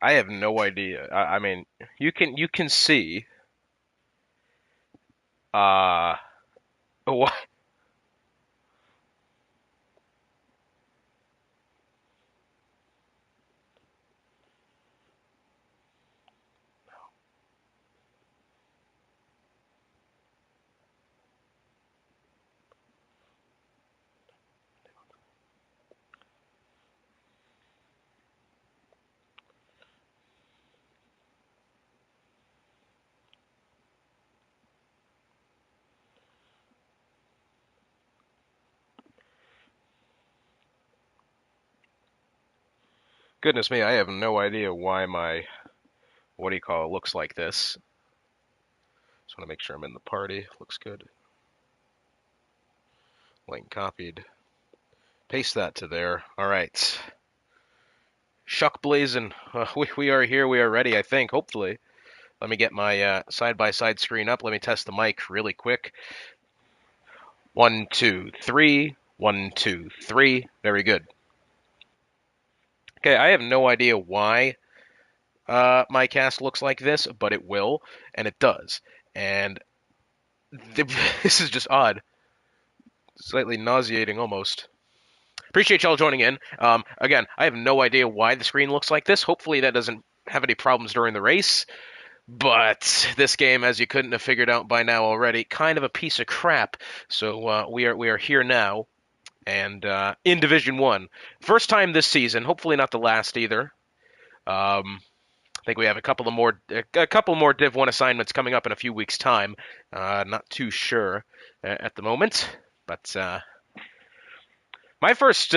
I have no idea. I mean, you can see. Uh, what? Goodness me, I have no idea why my what do you call it looks like this. Just want to make sure I'm in the party. Looks good. Link copied. Paste that to there. All right. Shuck blazing. We are here. We are ready. I think. Hopefully. Let me get my side-by-side screen up. Let me test the mic really quick. 1, 2, 3. 1, 2, 3. Very good. Okay, I have no idea why my cast looks like this, but it will, and it does. And this is just odd. Slightly nauseating almost. Appreciate y'all joining in. Again, I have no idea why the screen looks like this. Hopefully that doesn't have any problems during the race. But this game, as you couldn't have figured out by now already, kind of a piece of crap. So we are here now, and in Division One, first time this season. Hopefully not the last either. I think we have a couple more Div One assignments coming up in a few weeks' time. Not too sure at the moment, but my first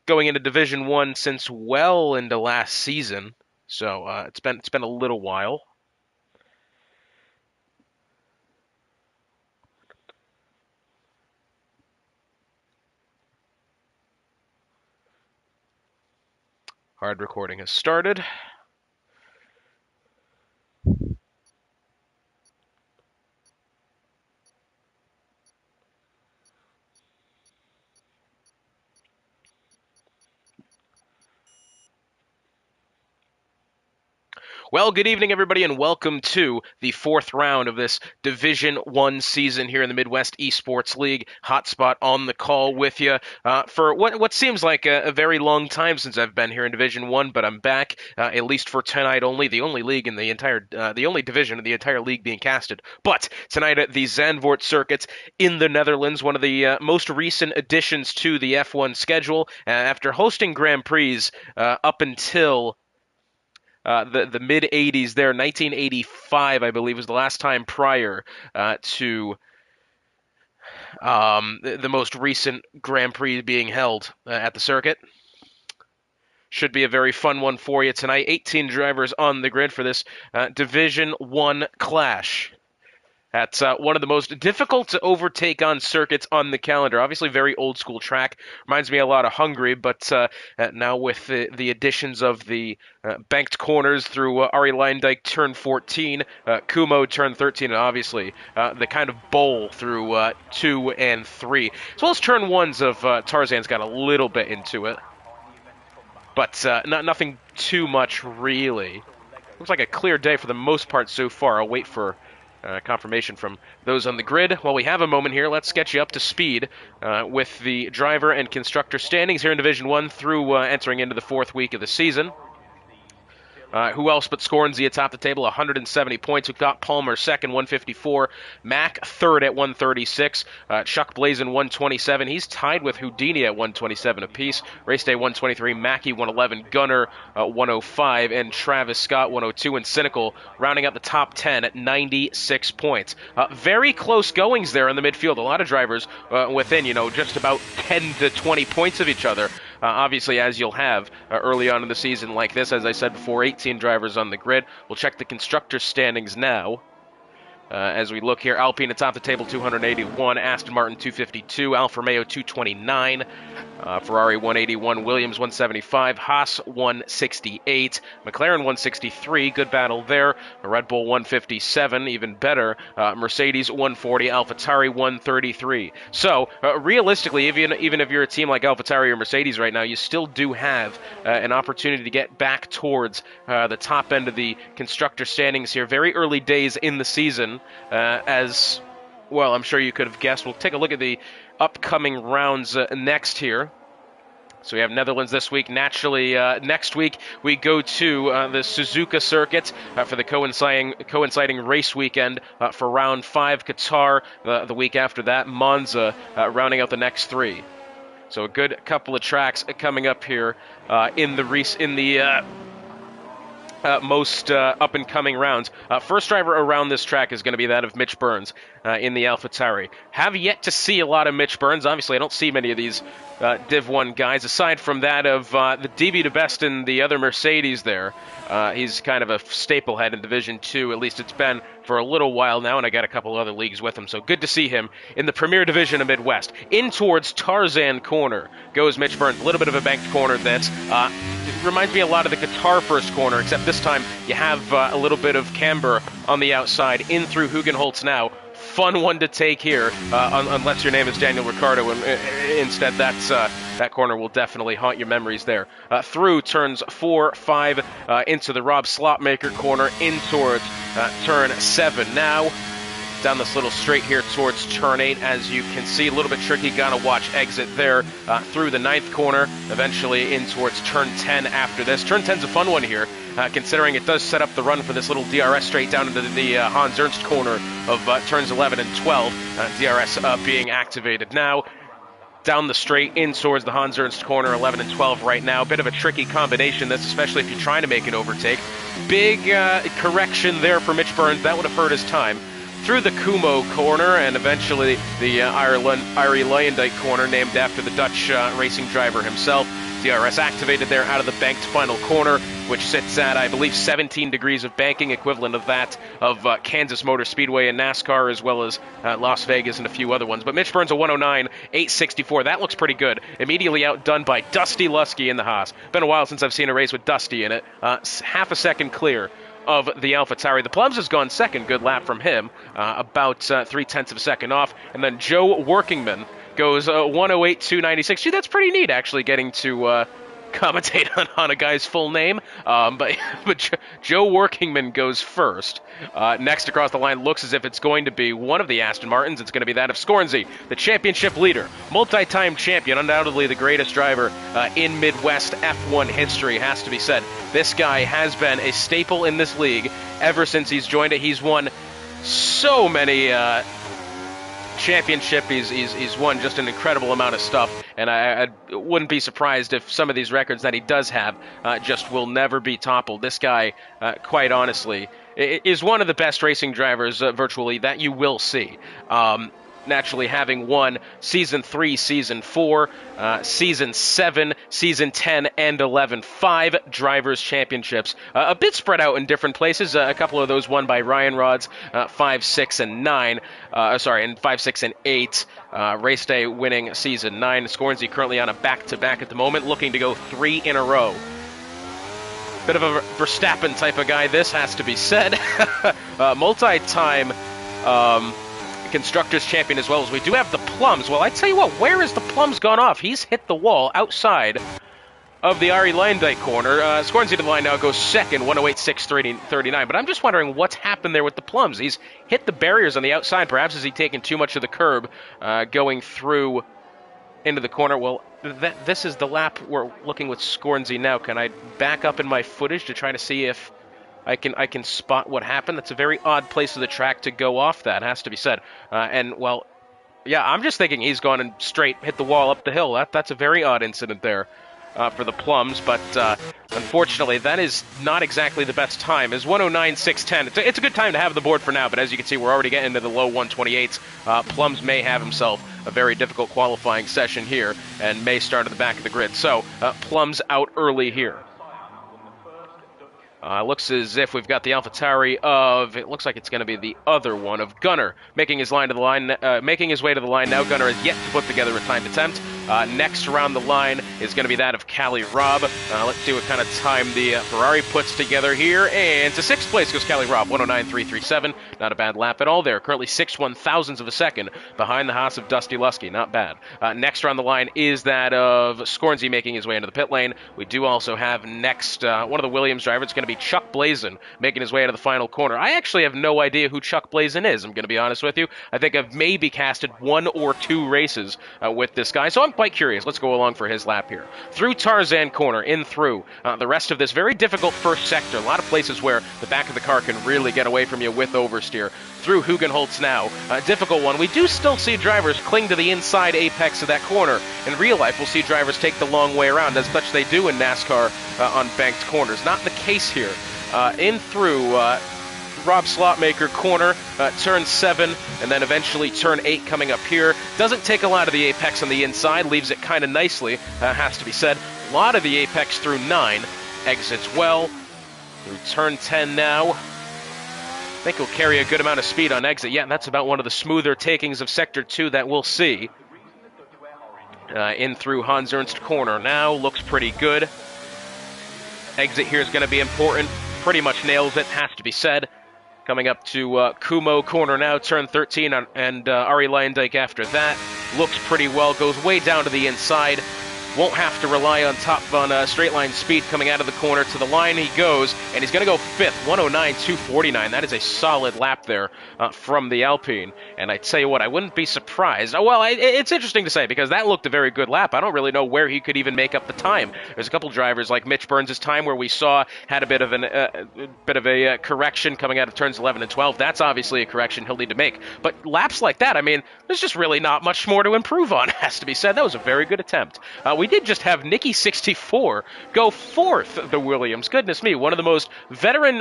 going into Division One since well into last season. So it's been a little while. Hard recording has started. Well, good evening, everybody, and welcome to the fourth round of this Division One season here in the Midwest Esports League. Hotspot on the call with you for what seems like a very long time since I've been here in Division One, but I'm back at least for tonight only. The only league in the only division in the entire league being casted. But tonight at the Zandvoort circuits in the Netherlands, one of the most recent additions to the F1 schedule after hosting Grand Prix up until the mid 80s there. 1985, I believe, was the last time prior to the most recent Grand Prix being held at the circuit. Should be a very fun one for you tonight. 18 drivers on the grid for this Division 1 clash. That's one of the most difficult to overtake on circuits on the calendar. Obviously, very old school track. Reminds me a lot of Hungary, but now with the additions of the banked corners through Ari Leindyke turn 14, Kumo turn 13, and obviously the kind of bowl through 2 and 3. As well as turn 1s of Tarzan's got a little bit into it. But nothing too much, really. Looks like a clear day for the most part so far. I'll wait for confirmation from those on the grid. While we have a moment here, let's get you up to speed with the driver and constructor standings here in Division 1 through entering into the fourth week of the season. Who else but Scornsy atop the table, 170 points. We've got Palmer second, 154. Mac third at 136. Chuck Blazin, 127. He's tied with Houdini at 127 apiece. Race day 123. Mackey, 111. Gunner, 105. And Travis Scott, 102. And Cynical rounding out the top 10 at 96 points. Very close goings there in the midfield. A lot of drivers within, just about 10 to 20 points of each other. Obviously, as you'll have early on in the season like this, as I said before, 18 drivers on the grid. We'll check the constructor standings now. As we look here, Alpine atop the table, 281, Aston Martin 252, Alfa Romeo 229, Ferrari 181, Williams 175, Haas 168, McLaren 163, good battle there, Red Bull 157, even better, Mercedes 140, AlphaTauri 133. So, realistically, even if you're a team like AlphaTauri or Mercedes right now, you still do have an opportunity to get back towards the top end of the constructor standings here. Very early days in the season. As well, I'm sure you could have guessed. We'll take a look at the upcoming rounds next here. So we have Netherlands this week. Naturally, next week we go to the Suzuka circuit for the coinciding race weekend for round 5. Qatar the week after that. Monza rounding out the next 3. So a good couple of tracks coming up here in the most up-and-coming rounds. First driver around this track is going to be that of Mitch Burns in the AlphaTauri. Have yet to see a lot of Mitch Burns. Obviously, I don't see many of these Div 1 guys, aside from that of the DB to Best in the other Mercedes there. He's kind of a staple head in Division 2, at least it's been for a little while now, and I got a couple other leagues with him, so good to see him in the Premier Division of Midwest. In towards Tarzan Corner goes Mitch Burns. A little bit of a banked corner that's reminds me a lot of the Qatar first corner, except this time you have a little bit of camber on the outside, in through Hugenholtz now. Fun one to take here, unless your name is Daniel Ricciardo, and instead that corner will definitely haunt your memories there. Through turns 4, 5, into the Rob Slotmaker corner, in towards turn 7 now. Down this little straight here towards turn 8, as you can see, a little bit tricky, gotta watch exit there, through the 9th corner, eventually in towards turn 10 after this. Turn 10's a fun one here, considering it does set up the run for this little DRS straight down into the Hans Ernst corner of turns 11 and 12, DRS being activated now. Down the straight in towards the Hans Ernst corner, 11 and 12 right now. Bit of a tricky combination, this, especially if you're trying to make an overtake. Big correction there for Mitch Burns, that would have hurt his time. Through the Kumo corner, and eventually the Arie Luyendyk corner, named after the Dutch racing driver himself. DRS activated there out of the banked final corner, which sits at, I believe, 17 degrees of banking, equivalent of that of Kansas Motor Speedway and NASCAR, as well as Las Vegas and a few other ones. But Mitch Burns a 109, 864. That looks pretty good. Immediately outdone by Dusty Lusky in the Haas. Been a while since I've seen a race with Dusty in it. Half a second clear of the AlphaTauri. The Plums has gone second. Good lap from him. About 0.3 of a second off. And then Joe Workingman goes 108.296. Gee, that's pretty neat, actually, getting to commentate on a guy's full name. But Joe Workingman goes first. Next across the line looks as if it's going to be one of the Aston Martins. It's going to be that of Scornsey, the championship leader, multi-time champion, undoubtedly the greatest driver in Midwest F1 history, has to be said. This guy has been a staple in this league ever since he's joined it. He's won so many championship. He's won just an incredible amount of stuff, and I wouldn't be surprised if some of these records that he does have just will never be toppled. This guy, quite honestly, is one of the best racing drivers virtually that you will see. Naturally, having won Season 3, Season 4, Season 7, Season 10, and 11. 5 Drivers' Championships. A bit spread out in different places. A couple of those won by Ryan Rods, 5, 6, and 9. And 5, 6, and 8. Race day winning Season 9. Scornsey currently on a back-to-back at the moment, looking to go 3 in a row. Bit of a Verstappen type of guy, this has to be said. Multi-time Constructors champion as well, as we do have the Plums. Well, I tell you what, where has the Plums gone off? He's hit the wall outside of the Arie Luyendyk corner. Scornsey to the line now, goes second, 108.639. But I'm just wondering what's happened there with the Plums. He's hit the barriers on the outside. Perhaps has he taken too much of the curb going through into the corner? Well, this is the lap we're looking with Scornsey now. Can I back up in my footage to try to see if I can spot what happened? That's a very odd place of the track to go off, that has to be said. And, well, yeah, I'm just thinking he's gone and straight hit the wall up the hill. That's a very odd incident there for the Plums, but unfortunately that is not exactly the best time. Is 109.610. It's a good time to have the board for now, but as you can see, we're already getting into the low 128s. Plums may have himself a very difficult qualifying session here and may start at the back of the grid. So Plums out early here. Looks as if we've got the AlphaTauri of, it looks like it's going to be the other one, of Gunner, making his way to the line now. Gunner is yet to put together a timed attempt. Next around the line is going to be that of Cali Robb. Let's see what kind of time the Ferrari puts together here. And to 6th place goes Cali Robb, 109.337. Not a bad lap at all there. Currently 6/1000ths of a second behind the Haas of Dusty Lusky. Not bad. Next around the line is that of Scornsy making his way into the pit lane. We do also have next one of the Williams drivers. It's going to be Chuck Blazin making his way into the final corner. I actually have no idea who Chuck Blazin is, I'm going to be honest with you. I think I've maybe casted 1 or 2 races with this guy, so I'm quite curious. Let's go along for his lap here. Through Tarzan Corner, in through the rest of this very difficult first sector. A lot of places where the back of the car can really get away from you with oversteer. Through Hugenholtz now. A difficult one. We do still see drivers cling to the inside apex of that corner. In real life, we'll see drivers take the long way around, as much they do in NASCAR on banked corners. Not the case here. In through Rob Slotmaker corner, turn 7, and then eventually turn 8 coming up here. Doesn't take a lot of the apex on the inside, leaves it kind of nicely, has to be said. A lot of the apex through 9, exits well. Through turn 10 now. I think he'll carry a good amount of speed on exit. Yeah, that's about one of the smoother takings of Sector 2 that we'll see. In through Hans Ernst corner now, looks pretty good. Exit here is going to be important. Pretty much nails it, has to be said. Coming up to Kumo corner now, turn 13, and Ari Leyendyk after that. Looks pretty well, goes way down to the inside. Won't have to rely on straight line speed coming out of the corner. To the line he goes, and he's going to go 5th, 109.249. That is a solid lap there from the Alpine. And I tell you what, I wouldn't be surprised. Well, it's interesting to say, because that looked a very good lap. I don't really know where he could even make up the time. There's a couple drivers like Mitch Burns' time where we saw had a bit of a correction coming out of turns 11 and 12. That's obviously a correction he'll need to make. But laps like that, I mean, there's just really not much more to improve on, has to be said. That was a very good attempt. We did just have Nicky64 go 4th, the Williams. Goodness me, one of the most veteran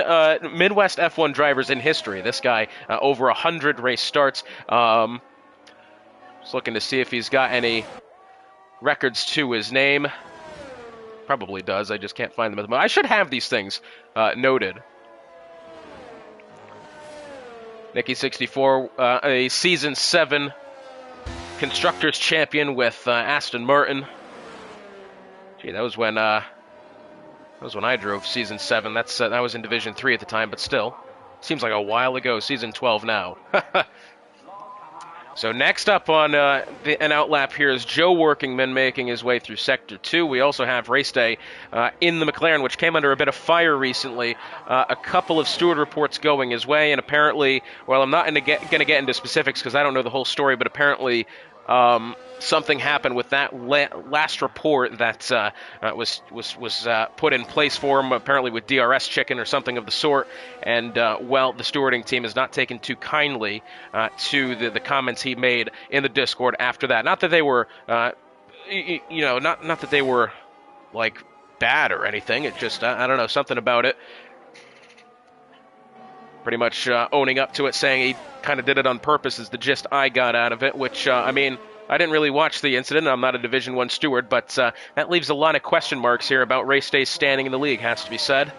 Midwest F1 drivers in history. This guy, over 100 race starts. Just looking to see if he's got any records to his name. Probably does, I just can't find them at the moment. I should have these things noted. Nicky64, a Season 7 Constructors Champion with Aston Martin. Gee, that was when I drove Season 7. That was in Division 3 at the time, but still. Seems like a while ago. Season 12 now. So next up on an outlap here is Joe Workingman making his way through Sector 2. We also have race day in the McLaren, which came under a bit of fire recently. A couple of steward reports going his way, and apparently, well, I'm not going to get into specifics because I don't know the whole story, but apparently something happened with that last report that was put in place for him, apparently with DRS chicken or something of the sort. And, well, the stewarding team has not taken too kindly to the comments he made in the Discord after that. Not that they were, not that they were, like, bad or anything. It just, I don't know, something about it. Pretty much owning up to it, saying he kind of did it on purpose is the gist I got out of it, which, I mean, I didn't really watch the incident. I'm not a Division 1 steward, but that leaves a lot of question marks here about race day's standing in the league, has to be said.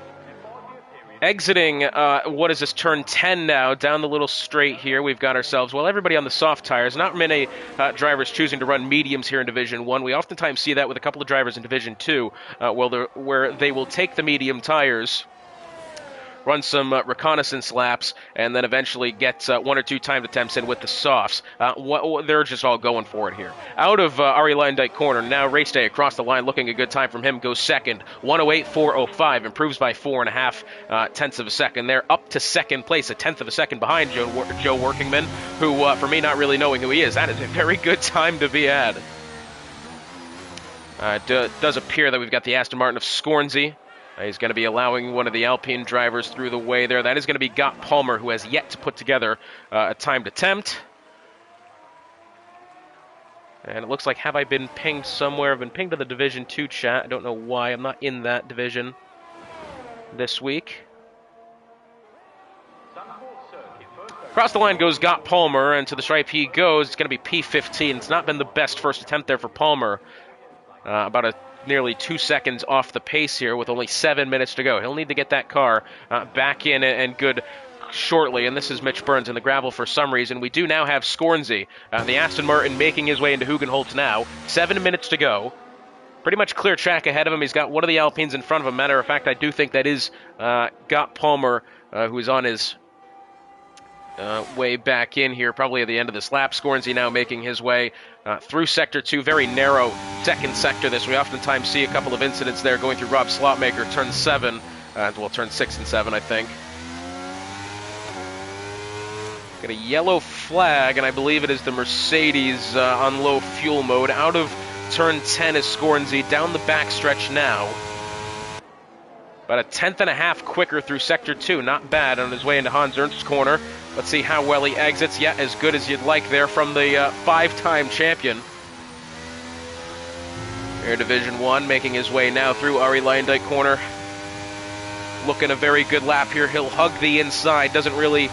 Exiting, what is this, turn 10 now, down the little straight here, we've got ourselves, well, everybody on the soft tires. Not many drivers choosing to run mediums here in Division 1. We oftentimes see that with a couple of drivers in Division 2, where they will take the medium tires, run some reconnaissance laps, and then eventually get 1 or 2 timed attempts in with the softs. They're just all going for it here. Out of Ari Leyendyk corner, now race day across the line, looking a good time from him, goes second. 108.405, improves by 4.5 tenths of a second. They're up to second place, a tenth of a second behind Joe Workingman, who, for me not really knowing who he is, that is a very good time to be had. It does appear that we've got the Aston Martin of Scornsy. He's going to be allowing one of the Alpine drivers through the way there. That is going to be Gott Palmer, who has yet to put together a timed attempt. And it looks like, have I been pinged somewhere? I've been pinged to the Division 2 chat. I don't know why. I'm not in that division this week. Across the line goes Gott Palmer, and to the stripe he goes. It's going to be P15. It's not been the best first attempt there for Palmer. About a nearly 2 seconds off the pace here with only 7 minutes to go. He'll need to get that car back in and good shortly, and this is Mitch Burns in the gravel for some reason. We do now have Scornsey, the Aston Martin, making his way into Hugenholtz now. 7 minutes to go. Pretty much clear track ahead of him. He's got one of the Alpines in front of him. Matter of fact, I do think that is Gott Palmer, who is on his way back in here, probably at the end of this lap. Scornsey now making his way through Sector 2. Very narrow second sector this. We oftentimes see a couple of incidents there going through Rob Slotmaker, turn 7. Well, turn 6 and 7, I think. Got a yellow flag, and I believe it is the Mercedes on low fuel mode. Out of turn 10 is Scornsey, down the backstretch now. About a 10th quicker through Sector 2. Not bad on his way into Hans Ernst's corner. Let's see how well he exits. Yeah, as good as you'd like there from the 5-time champion. Air Division 1 making his way now through Ari Leyendyk corner. Looking a very good lap here. He'll hug the inside. Doesn't really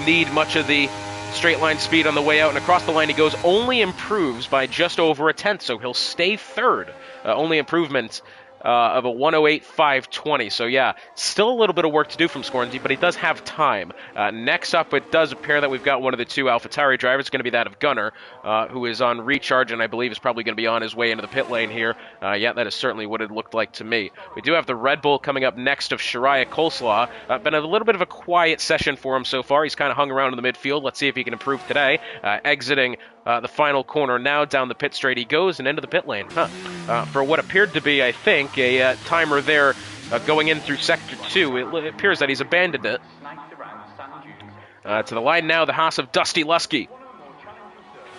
need much of the straight line speed on the way out, and across the line he goes. Only improves by just over a tenth, so he'll stay third. Only improvement of a 108.520. So yeah, still a little bit of work to do from Scornsey, but he does have time. Next up, it does appear that we've got one of the two AlphaTauri drivers. It's going to be that of Gunnar, who is on recharge, and I believe is probably going to be on his way into the pit lane here. Yeah, that is certainly what it looked like to me. We do have the Red Bull coming up next of Shariah Coleslaw. Been a little bit of a quiet session for him so far. He's kind of hung around in the midfield. Let's see if he can improve today. Exiting the final corner now, down the pit straight he goes and into the pit lane. For what appeared to be, I think, a timer there going in through Sector 2. It appears that he's abandoned it. To the line now, the Haas of Dusty Lusky.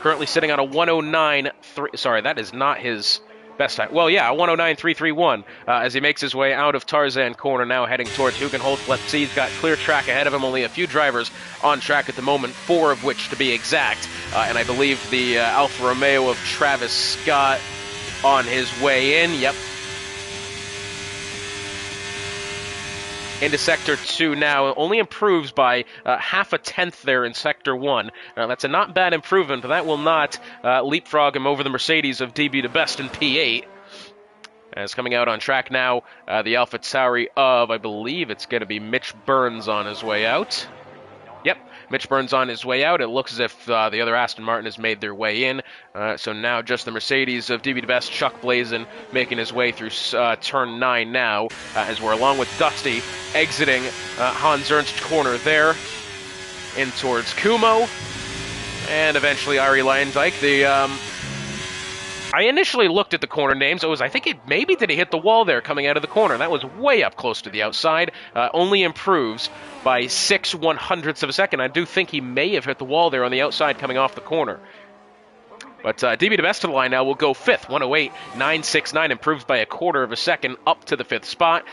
Currently sitting on a 109.3. Sorry, that is not his best time. Well, yeah, a 109.331 as he makes his way out of Tarzan corner, now heading towards Hugenholtz. Let's see, he's got clear track ahead of him. Only a few drivers on track at the moment, 4 of which to be exact. And I believe the Alfa Romeo of Travis Scott on his way in. Yep. Into Sector 2 now. Only improves by half a tenth there in Sector 1. That's a not bad improvement, but that will not leapfrog him over the Mercedes of DB the Best in P8. As coming out on track now, the AlphaTauri of, I believe it's going to be Mitch Burns on his way out. Yep, Mitch Burns on his way out. It looks as if the other Aston Martin has made their way in. So now just the Mercedes of DB the Best, Chuck Blazin, making his way through turn 9 now, as we're along with Dusty, exiting Hans Ernst corner there, in towards Kumo, and eventually Ari Leyendyk. I initially looked at the corner names. I think maybe did he hit the wall there coming out of the corner. That was way up close to the outside. Only improves by 0.06 of a second. I do think he may have hit the wall there on the outside coming off the corner. But DB the Best of the line now will go 5th, 108.969, improves by 1/4 of a second up to the 5th spot.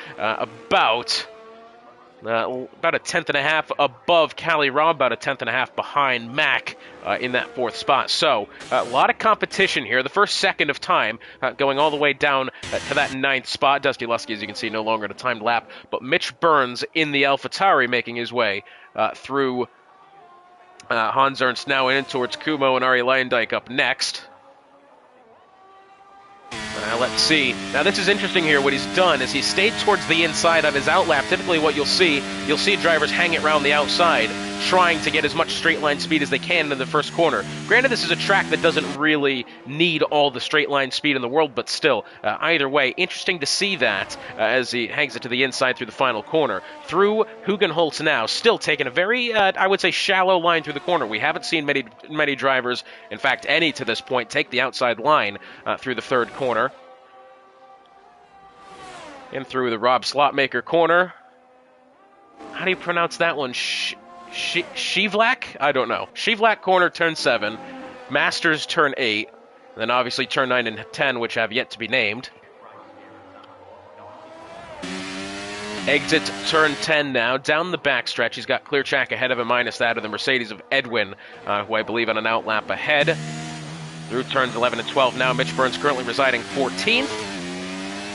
About a 10.5 above Cali Robb, about a 10.5 behind Mac in that 4th spot. So a lot of competition here. The first second of time going all the way down to that 9th spot. Dusty Lusky, as you can see, no longer at a timed lap. But Mitch Burns in the AlphaTauri making his way through Hans Ernst now in towards Kumo and Ari Leyendyk up next. Let's see. Now this is interesting here. What he's done is he stayed towards the inside of his outlap. Typically what you'll see drivers hang it around the outside, trying to get as much straight line speed as they can in the first corner. Granted, this is a track that doesn't really need all the straight line speed in the world, but still, either way, interesting to see that as he hangs it to the inside through the final corner. Through Hugenholtz now, still taking a very, I would say, shallow line through the corner. We haven't seen many drivers, in fact, any to this point, take the outside line through the 3rd corner. In through the Rob Slotmaker corner. How do you pronounce that one? Shivlak? I don't know. Shivlak corner, turn 7. Masters, turn 8. And then obviously turn 9 and 10, which have yet to be named. Exit turn 10 now, down the backstretch. He's got clear track ahead of him, minus that of the Mercedes of Edwin, who I believe on an outlap ahead. Through turns 11 and 12 now. Mitch Burns currently residing 14th.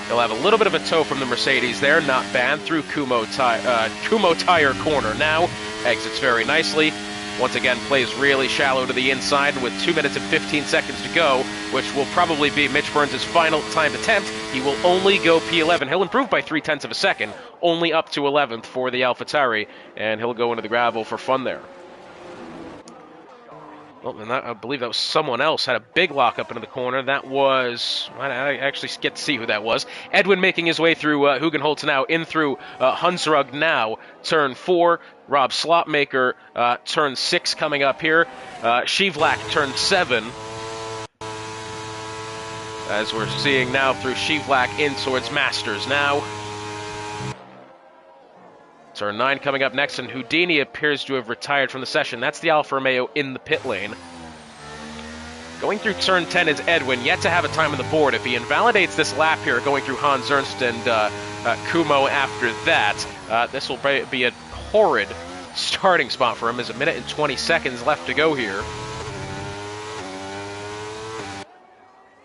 He'll have a little bit of a tow from the Mercedes there, not bad. Through Kumo Tire corner now. Exits very nicely. Once again, plays really shallow to the inside with 2 minutes and 15 seconds to go, which will probably be Mitch Burns' final timed attempt. He will only go P11. He'll improve by 0.3 of a second, only up to 11th for the AlphaTauri, and he'll go into the gravel for fun there. Well, and I believe that was someone else. Had a big lock up into the corner. That was... I actually get to see who that was. Edwin making his way through Hugenholtz now, in through Hunsrug now. Turn 4. Rob Slopmaker, turn 6 coming up here. Shivlak, turn 7. As we're seeing now through Shivlak in towards Masters now. Turn 9 coming up next, and Houdini appears to have retired from the session. That's the Alfa Romeo in the pit lane. Going through turn 10 is Edwin, yet to have a time on the board. If he invalidates this lap here, going through Hans Ernst and Kumo after that, this will be a horrid starting spot for him. There's 1 minute and 20 seconds left to go here.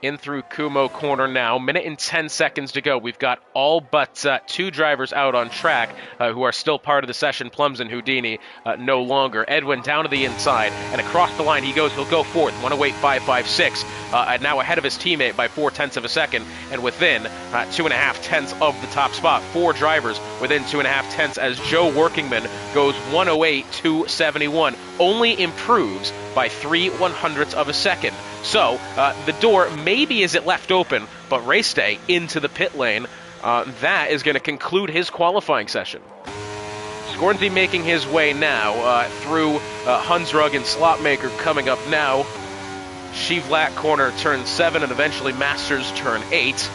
In through Kumo corner now, 1 minute and 10 seconds to go. We've got all but 2 drivers out on track who are still part of the session. Plums and Houdini no longer. Edwin down to the inside, and across the line he goes. He'll go fourth, 108.556, now ahead of his teammate by 0.4 of a second, and within 2.5 tenths of the top spot. 4 drivers within 2.5 tenths as Joe Workingman goes 108.271. Only improves by 0.03 of a second. So, the door maybe isn't left open, but race day into the pit lane, that is going to conclude his qualifying session. Scornsy making his way now through Hunsrug and Slopmaker coming up now. Shivlak corner turn 7 and eventually Masters turn 8.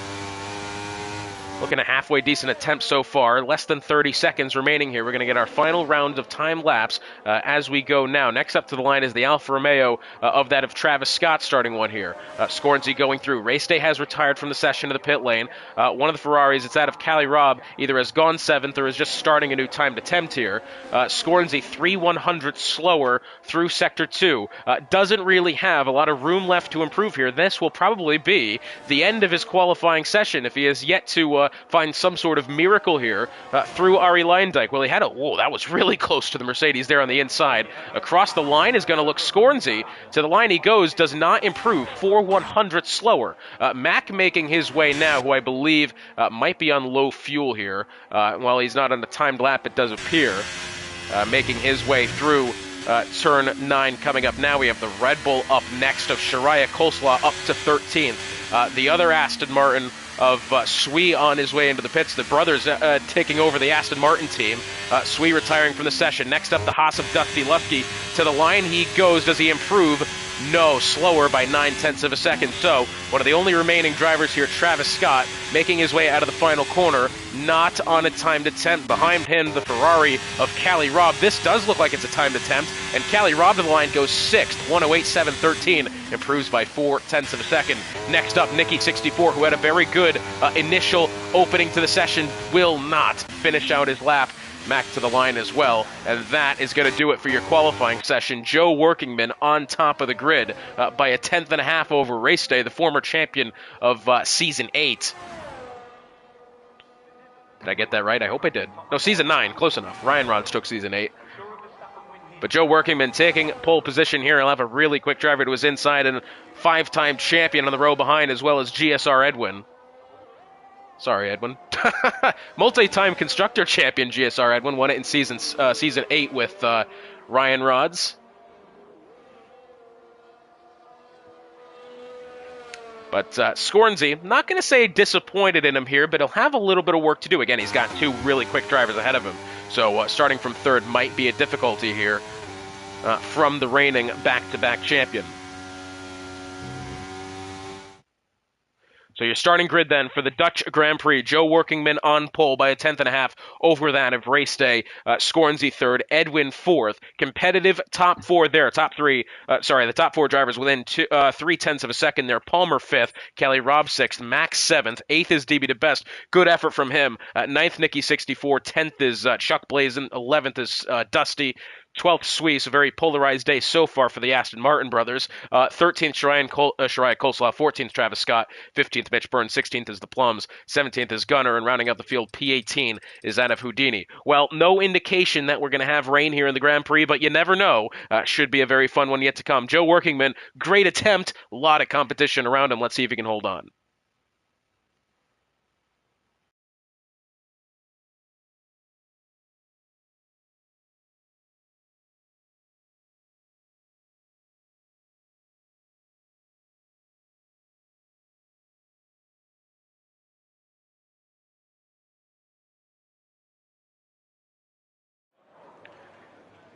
Looking at halfway decent attempt so far. Less than 30 seconds remaining here. We're going to get our final round of time lapse as we go now. Next up to the line is the Alfa Romeo of that of Travis Scott starting one here. Scornsy going through. Race Day has retired from the session to the pit lane. One of the Ferraris, it's that of Cali Robb, either has gone 7th or is just starting a new timed attempt here. Scornsy 3/100 slower through Sector 2. Doesn't really have a lot of room left to improve here. This will probably be the end of his qualifying session if he has yet to find some sort of miracle here through Ari Leindijk. Well, he had whoa, that was really close to the Mercedes there on the inside. Across the line is going to look Scornsy. To the line he goes, does not improve, 4/100 slower. Mack making his way now, who I believe might be on low fuel here. While he's not on the timed lap, it does appear. Making his way through turn 9 coming up now. We have the Red Bull up next of Shariah Coleslaw up to 13th. The other Aston Martin of Sui on his way into the pits. The brothers taking over the Aston Martin team. Sui retiring from the session. Next up, the Haas of Dusty Lufke. To the line he goes. Does he improve? No, slower by 0.9 of a second. So, one of the only remaining drivers here, Travis Scott, making his way out of the final corner, not on a timed attempt. Behind him, the Ferrari of Cali Robb. This does look like it's a timed attempt, and Cali Robb to the line goes 6th, 108.713, improves by 0.4 of a second. Next up, Nicky 64, who had a very good initial opening to the session, will not finish out his lap. Mack to the line as well, and that is going to do it for your qualifying session. Joe Workingman on top of the grid by 1/10 and a half over Race Day, the former champion of Season 8. Did I get that right? I hope I did. No, Season 9, close enough. Ryan Rods took Season 8. But Joe Workingman taking pole position here. He'll have a really quick driver to his inside, and 5-time champion on the row behind, as well as GSR Edwin. Sorry, Edwin. Multi-time constructor champion GSR Edwin. Won it in Season 8 with Ryan Rods. But Scornsy, not going to say disappointed in him here, but he'll have a little bit of work to do. Again, he's got 2 really quick drivers ahead of him. So starting from 3rd might be a difficulty here from the reigning back-to-back champion. So your starting grid then for the Dutch Grand Prix, Joe Workingman on pole by 1/10 and a half over that of Race Day. Scornsy 3rd, Edwin 4th. Competitive top 4 there, the top 4 drivers within 0.3 of a second there. Palmer 5th, Kelly Robb 6th, Max 7th, 8th is DB to Best. Good effort from him. 9th, Nicky 64, 10th is Chuck Blazin, 11th is Dusty. 12th Suisse, a very polarized day so far for the Aston Martin brothers. 13th Shariah Coleslaw, 14th Travis Scott, 15th Mitch Burns, 16th is the Plums, 17th is Gunner, and rounding out the field, P18 is that of Houdini. Well, no indication that we're going to have rain here in the Grand Prix, but you never know. Should be a very fun one yet to come. Joe Workingman, great attempt, a lot of competition around him. Let's see if he can hold on.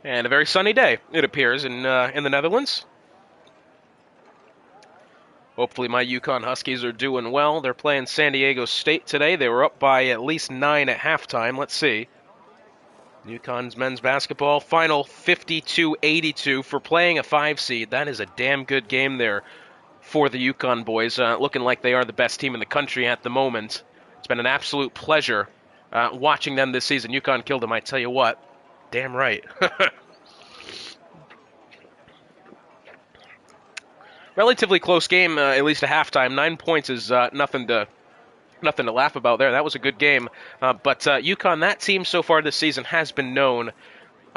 And a very sunny day, it appears, in the Netherlands. Hopefully my Yukon Huskies are doing well. They're playing San Diego State today. They were up by at least 9 at halftime. Let's see. Yukon's men's basketball, final 52-82 for playing a 5 seed. That is a damn good game there for the Yukon boys, looking like they are the best team in the country at the moment. It's been an absolute pleasure watching them this season. Yukon killed them, I tell you what. Damn right. Relatively close game, at least at halftime. 9 points is nothing to laugh about there. That was a good game. But Yukon, that team so far this season has been known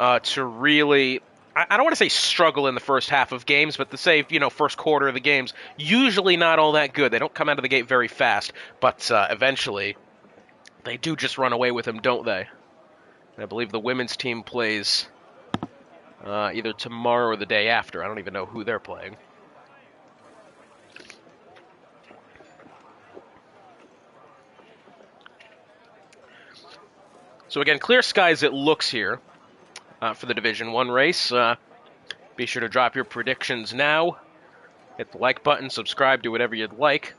to really, I don't want to say struggle in the first half of games, but to say, first quarter of the games, usually not all that good. They don't come out of the gate very fast, but eventually they do just run away with them, don't they? I believe the women's team plays either tomorrow or the day after. I don't even know who they're playing. So again, clear skies it looks here for the Division 1 race. Be sure to drop your predictions now. Hit the like button, subscribe, do whatever you'd like.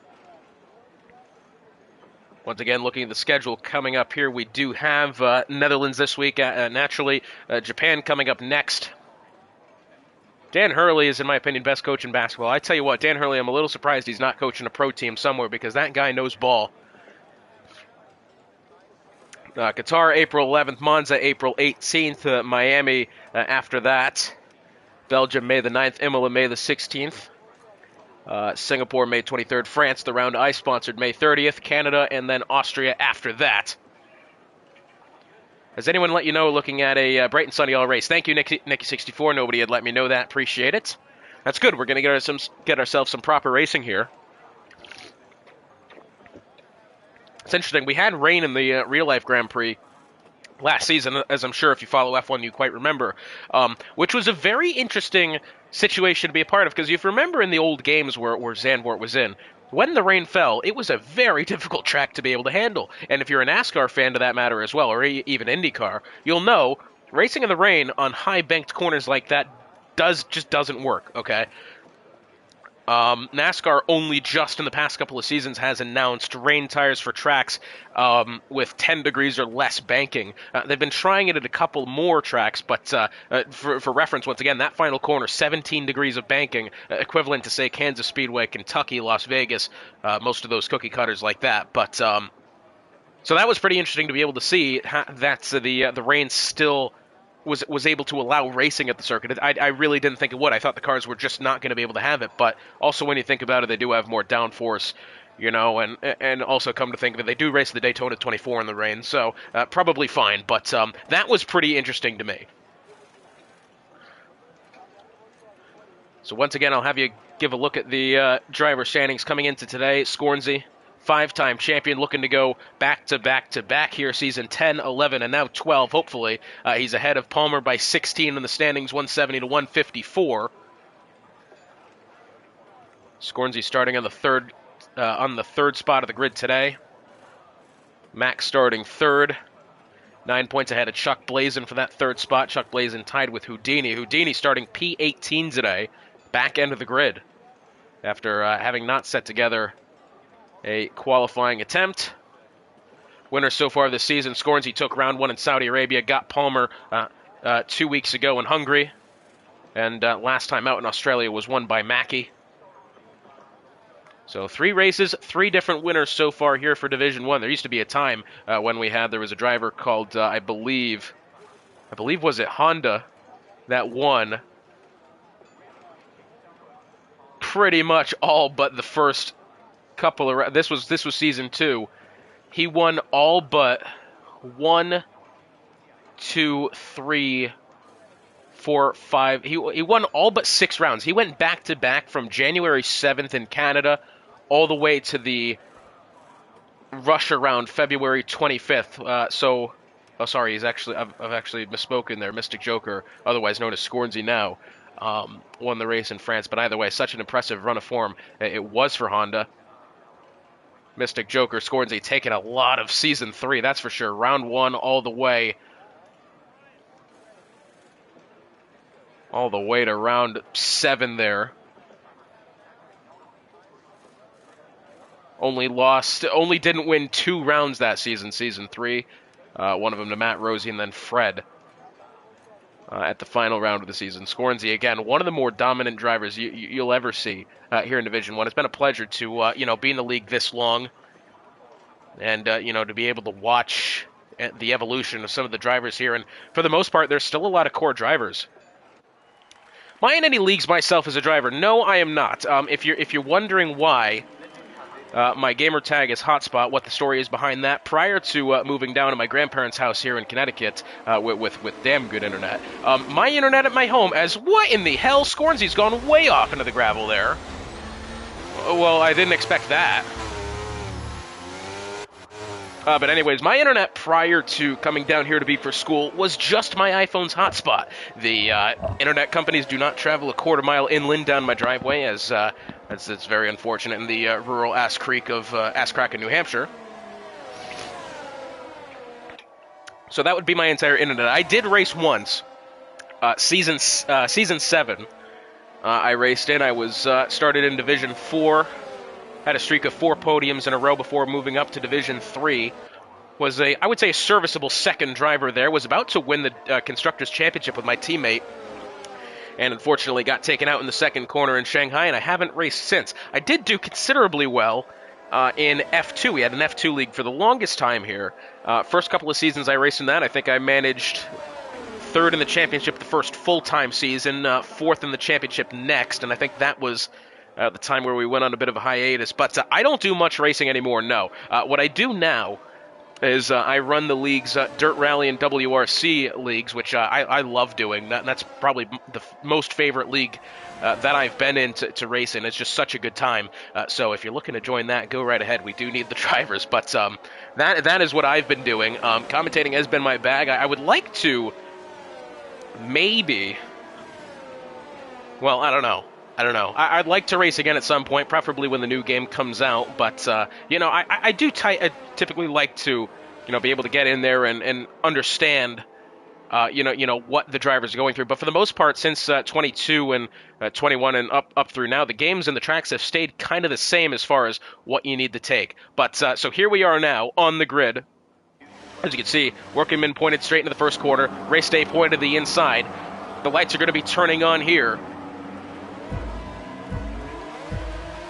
Once again, looking at the schedule coming up here, we do have Netherlands this week. Naturally, Japan coming up next. Dan Hurley is, in my opinion, best coach in basketball. I tell you what, Dan Hurley, I'm a little surprised he's not coaching a pro team somewhere because that guy knows ball. Qatar, April 11th. Monza, April 18th. Miami after that. Belgium, May the 9th. Imola, May the 16th. Singapore, May 23rd. France, the round I sponsored, May 30th. Canada, and then Austria after that. Has anyone let you know looking at a bright and sunny all race? Thank you, Nicky64. Nobody had let me know that. Appreciate it. That's good. We're going to get ourselves some proper racing here. It's interesting. We had rain in the real-life Grand Prix last season, as I'm sure if you follow F1 you quite remember, which was a very interesting situation to be a part of, because if you remember in the old games where Zandvoort was in, when the rain fell, it was a very difficult track to be able to handle. And if you're a NASCAR fan to that matter as well, or even IndyCar, you'll know racing in the rain on high banked corners like that just doesn't work, okay? NASCAR only just in the past couple of seasons has announced rain tires for tracks with 10 degrees or less banking. They've been trying it at a couple more tracks, but for reference, once again, that final corner, 17 degrees of banking, equivalent to, say, Kansas Speedway, Kentucky, Las Vegas, most of those cookie cutters like that. But so that was pretty interesting to be able to see that the rain still was able to allow racing at the circuit. I really didn't think it would. I thought the cars were just not going to be able to have it. But also when you think about it, they do have more downforce, and also come to think of it, they do race the Daytona 24 in the rain, so probably fine. But that was pretty interesting to me. So once again, I'll have you give a look at the driver standings coming into today. Scornsey, 5-time champion, looking to go back-to-back-to-back here, season 10, 11, and now 12, hopefully. He's ahead of Palmer by 16 in the standings, 170 to 154. Scornsey starting on the third spot of the grid today. Max starting third. 9 points ahead of Chuck Blazin for that third spot. Chuck Blazin tied with Houdini. Houdini starting P18 today, back end of the grid, after having not set together a qualifying attempt. Winner so far this season, Scornsey took round 1 in Saudi Arabia, got Palmer 2 weeks ago in Hungary, and last time out in Australia was won by Mackey. So 3 races, 3 different winners so far here for Division 1. There used to be a time when there was a driver called, I believe was it Honda, that won pretty much all but the first couple of rounds. This was season 2. He won all but 1, 2, 3, 4, 5. He won all but 6 rounds. He went back to back from January 7th in Canada all the way to the Russia round February 25th. Sorry, I've actually misspoken there. Mystic Joker, otherwise known as Scornsy now, won the race in France. But either way, such an impressive run of form it was for Honda. Mystic Joker, Scornsy taking a lot of Season 3, that's for sure. Round 1 all the way to round 7 there. Only didn't win 2 rounds that season, Season 3. One of them to Matt Rosie and then Fred at the final round of the season. Scornsy, again, one of the more dominant drivers you'll ever see here in Division 1. It's been a pleasure to be in the league this long and to be able to watch the evolution of some of the drivers here. And for the most part, there's still a lot of core drivers. Am I in any leagues myself as a driver? No, I am not. If you're wondering why my gamer tag is Hotspot, what the story is behind that, prior to moving down to my grandparents' house here in Connecticut with damn good internet, my internet at my home, what in the hell? Scornsy's gone way off into the gravel there. Well, I didn't expect that. But anyways, my internet prior to coming down here to be for school was just my iPhone's hotspot. The internet companies do not travel a quarter mile inland down my driveway, as it's very unfortunate in the rural Ass Creek of Ass Crack in New Hampshire. So that would be my entire internet. I did race once, season 7. I raced in. I was started in Division 4. Had a streak of 4 podiums in a row before moving up to Division 3. Was I would say, a serviceable second driver there. Was about to win the Constructors' Championship with my teammate. And unfortunately got taken out in the second corner in Shanghai, and I haven't raced since. I did do considerably well in F2. We had an F2 league for the longest time here. First couple of seasons I raced in that, I think I managed 3rd in the championship the first full-time season, 4th in the championship next, and I think that was the time where we went on a bit of a hiatus. But I don't do much racing anymore, no. What I do now is I run the leagues, Dirt Rally and WRC leagues, which I love doing. That's probably the most favorite league that I've been in to race in. It's just such a good time. So if you're looking to join that, go right ahead. We do need the drivers. But that is what I've been doing. Commentating has been my bag. I would like to maybe... Well, I don't know. I'd like to race again at some point, preferably when the new game comes out. But, I typically like to, be able to get in there and understand, what the drivers are going through. But for the most part, since 22 and 21 and up through now, the games and the tracks have stayed kind of the same as far as what you need to take. But, so here we are now on the grid. As you can see, Workingman pointed straight into the first quarter. Race day pointed to the inside. The lights are going to be turning on here.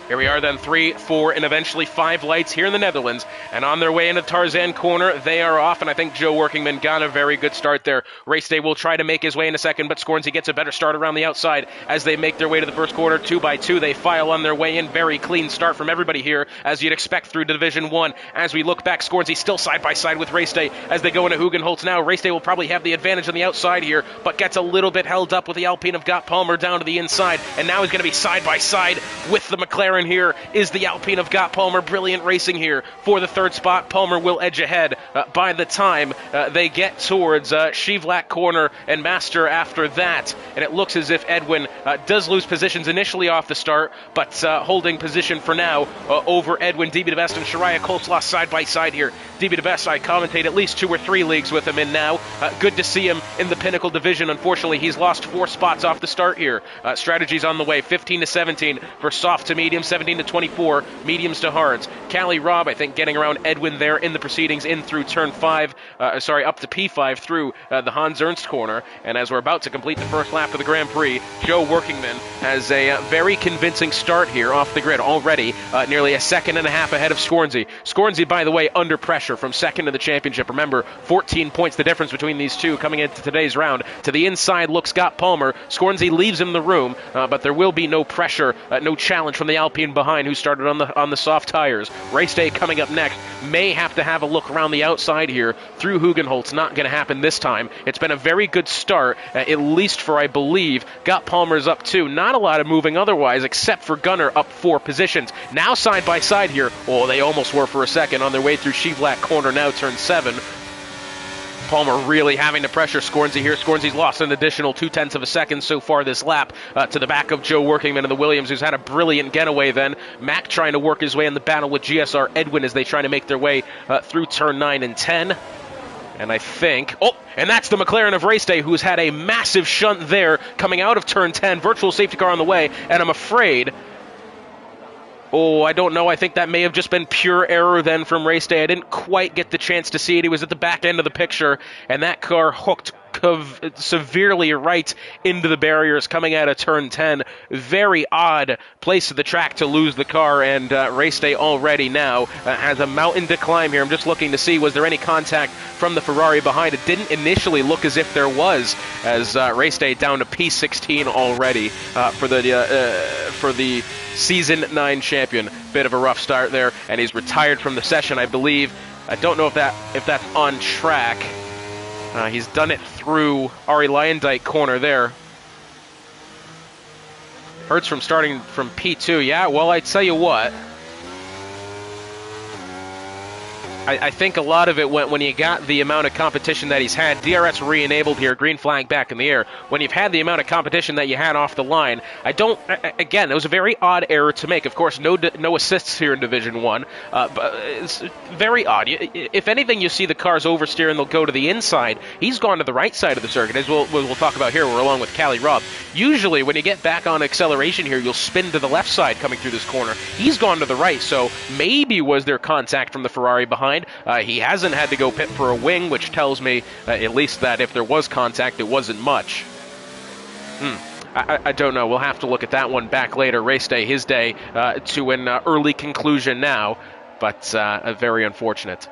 Here we are then, 3, 4, and eventually 5 lights here in the Netherlands. And on their way into Tarzan Corner, they are off. And I think Joe Workingman got a very good start there. Race Day will try to make his way in a second, but Scornsy gets a better start around the outside as they make their way to the first quarter. 2 by 2, they file on their way in. Very clean start from everybody here, as you'd expect through Division 1. As we look back, Scornsy still side by side with Race Day as they go into Hugenholtz now. Race Day will probably have the advantage on the outside here, but gets a little bit held up with the Alpine of Gott Palmer down to the inside. And now he's going to be side by side with the McLaren here. Is the Alpine of Gott Palmer. Brilliant racing here for the 3rd spot. Palmer will edge ahead by the time they get towards Shivlak Corner and Master after that. And it looks as if Edwin does lose positions initially off the start, but holding position for now over Edwin. DB DeBest and Shariah Koltzloss side by side here. DB DeBest, I commentate at least 2 or 3 leagues with him in now. Good to see him in the Pinnacle Division. Unfortunately, he's lost 4 spots off the start here. Strategies on the way. 15 to 17 for soft to medium, 17 to 24 mediums to hards. Callie Robb, I think, getting around Edwin there in the proceedings, in through turn 5, up to P5 through the Hans Ernst corner. And as we're about to complete the first lap of the Grand Prix, Joe Workingman has a very convincing start here off the grid already, nearly a second and a half ahead of Scornsy. Scornsy, by the way, under pressure from second to the championship. Remember, 14 points the difference between these two coming into today's round. To the inside looks Scott Palmer. Scornsy leaves him the room, but there will be no pressure, no challenge from the Alpine behind, who started on the soft tires. Race day coming up next. May have to have a look around the outside here through Hugenholtz. Not going to happen this time. It's been a very good start, at least for, I believe, Got Palmer's up 2. Not a lot of moving otherwise, except for Gunnar up 4 positions. Now side by side here. Oh, they almost were for a second on their way through Shevlak corner, now turn 7. Palmer really having to pressure Scornsy here. Scornsy's lost an additional 0.2 of a second so far this lap to the back of Joe Workingman and the Williams, who's had a brilliant getaway then. Mac trying to work his way in the battle with GSR Edwin as they try to make their way through turn 9 and 10. And I think, and that's the McLaren of race day, who's had a massive shunt there coming out of turn 10. Virtual safety car on the way, and I'm afraid, I don't know. I think that may have just been pure error then from race day. I didn't quite get the chance to see it. He was at the back end of the picture, and that car hooked severely right into the barriers coming out of turn 10. Very odd place of the track to lose the car, and race day already now has a mountain to climb here. I'm just looking to see, was there any contact from the Ferrari behind? It didn't initially look as if there was, as race day down to P16 already for the Season 9 champion. Bit of a rough start there, and he's retired from the session, I believe. I don't know if that's on track. He's done it through Ari Lyondike corner there. Hurts from starting from P2. Yeah, well, I tell you what. I think a lot of it went when you got the amount of competition that he's had. DRS re-enabled here, green flag back in the air. When you've had the amount of competition that you had off the line, again, it was a very odd error to make. Of course, no assists here in Division 1, but it's very odd. If anything, you see the cars oversteer and they'll go to the inside. He's gone to the right side of the circuit, as we'll talk about here. We're along with Callie Robb. Usually, when you get back on acceleration here, you'll spin to the left side coming through this corner. He's gone to the right, so maybe was there contact from the Ferrari behind? He hasn't had to go pit for a wing, which tells me at least that if there was contact, it wasn't much. I don't know. We'll have to look at that one back later. Race day, his day, to an early conclusion now, but very unfortunate.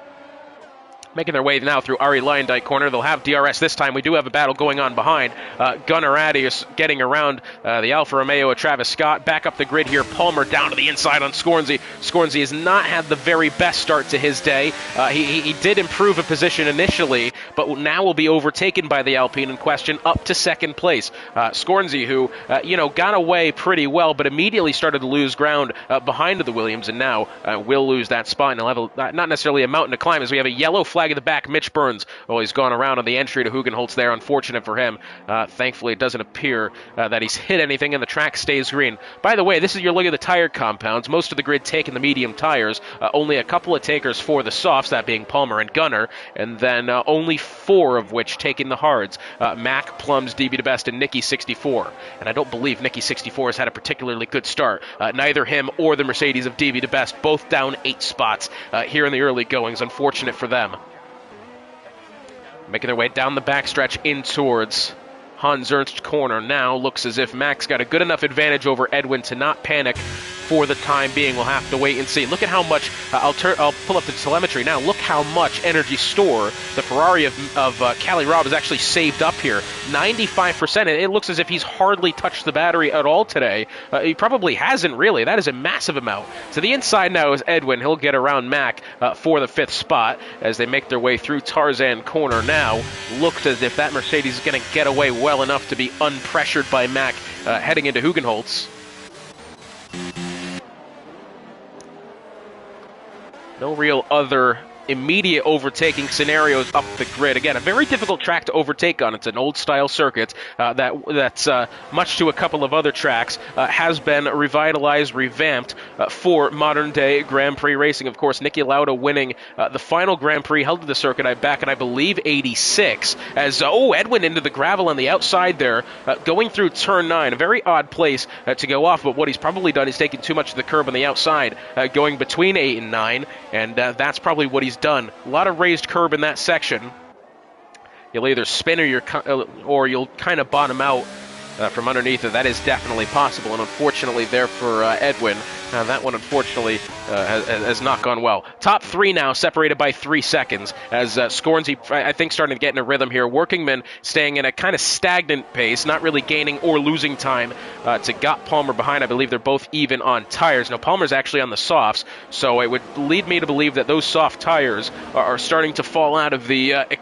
Making their way now through Ari Lyondike corner. They'll have DRS this time. We do have a battle going on behind. Gunnar Adius getting around the Alfa Romeo of Travis Scott. Back up the grid here. Palmer down to the inside on Scornsy. Scornsy has not had the very best start to his day. He did improve a position initially, but now will be overtaken by the Alpine in question up to second place. Scornsy, who got away pretty well, but immediately started to lose ground behind the Williams, and now will lose that spot. And he'll have not necessarily a mountain to climb, as we have a yellow flag at the back. Mitch Burns, he's gone around on the entry to Hugenholtz there. Unfortunate for him. Thankfully, it doesn't appear that he's hit anything, and the track stays green. By the way, this is your look at the tire compounds. Most of the grid taking the medium tires. Only a couple of takers for the softs, that being Palmer and Gunnar, and then only 4 of which taking the hards. Mac, Plums, DB to Best, and Nicky 64. And I don't believe Nicky 64 has had a particularly good start. Neither him or the Mercedes of DB to Best, both down 8 spots here in the early goings. Unfortunate for them. Making their way down the backstretch in towards Hans Ernst corner. Now looks as if Max got a good enough advantage over Edwin to not panic for the time being. We'll have to wait and see. Look at how much, I'll pull up the telemetry now. Look how much energy store the Ferrari of Callie Robb has actually saved up here. 95%. It looks as if he's hardly touched the battery at all today. He probably hasn't really. That is a massive amount. To the inside now is Edwin. He'll get around Mac for the 5th spot as they make their way through Tarzan corner now. Looked as if that Mercedes is going to get away well enough to be unpressured by Mac heading into Hugenholtz. No real other immediate overtaking scenarios up the grid. Again, a very difficult track to overtake on. It's an old-style circuit that's much to a couple of other tracks, has been revitalized, revamped for modern-day Grand Prix racing. Of course, Niki Lauda winning the final Grand Prix held to the circuit back in, I believe, 86, as, Edwin into the gravel on the outside there, going through turn 9. A very odd place to go off, but what he's probably done is taken too much of the curb on the outside, going between 8 and 9, and that's probably what he's done. A lot of raised curb in that section. You'll either spin or you'll kind of bottom out from underneath it. That is definitely possible, and unfortunately there for Edwin, that one unfortunately has not gone well. Top 3 now, separated by 3 seconds, as Scornsy, I think, starting to get in a rhythm here. Workingman staying in a kind of stagnant pace, not really gaining or losing time to Got Palmer behind. I believe they're both even on tires. Now, Palmer's actually on the softs, so it would lead me to believe that those soft tires are starting to fall out of the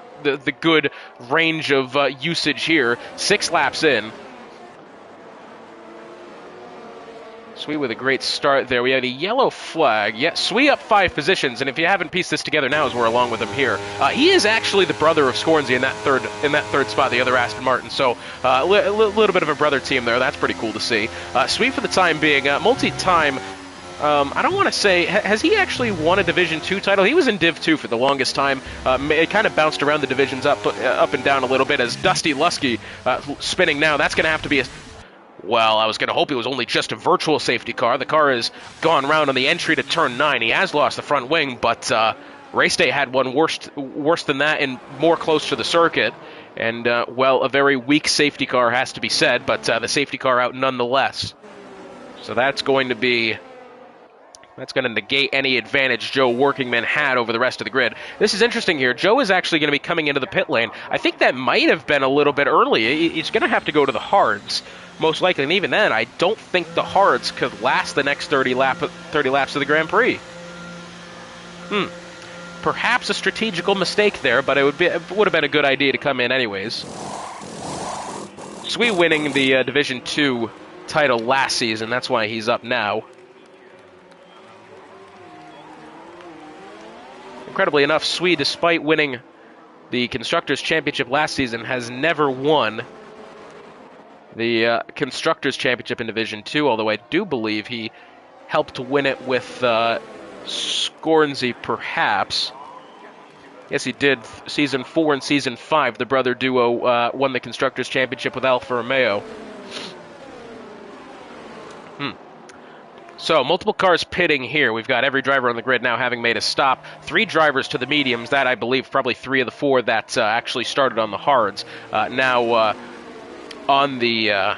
good range of usage here. 6 laps in. Sui with a great start there. We have a yellow flag. Yeah, Sui up 5 positions, and if you haven't pieced this together now as we're along with him here, he is actually the brother of Scornsy in that third spot, the other Aston Martin. So a little bit of a brother team there. That's pretty cool to see. Sui for the time being, multi-time. I don't want to say, has he actually won a Division 2 title? He was in Div 2 for the longest time. It kind of bounced around the divisions up and down a little bit, as Dusty Lusky spinning now. That's going to have to be a... Well, I was going to hope it was only just a virtual safety car. The car has gone round on the entry to turn 9. He has lost the front wing, but Race Day had one worse than that and more close to the circuit. And, a very weak safety car has to be said, but the safety car out nonetheless. So that's going to negate any advantage Joe Workingman had over the rest of the grid. This is interesting here. Joe is actually going to be coming into the pit lane. I think that might have been a little bit early. He's going to have to go to the hards, most likely. And even then, I don't think the hards could last the next 30 laps of the Grand Prix. Perhaps a strategical mistake there, but it would have been a good idea to come in anyways. Sui winning the Division 2 title last season. That's why he's up now. Incredibly enough, Sui, despite winning the Constructors' Championship last season, has never won the Constructors' Championship in Division 2, although I do believe he helped win it with Scornsy, perhaps. Yes, he did. Season 4 and Season 5, the brother duo won the Constructors' Championship with Alfa Romeo. So, multiple cars pitting here. We've got every driver on the grid now having made a stop. 3 drivers to the mediums. That, I believe, probably 3 of the 4 that actually started on the hards. Now on the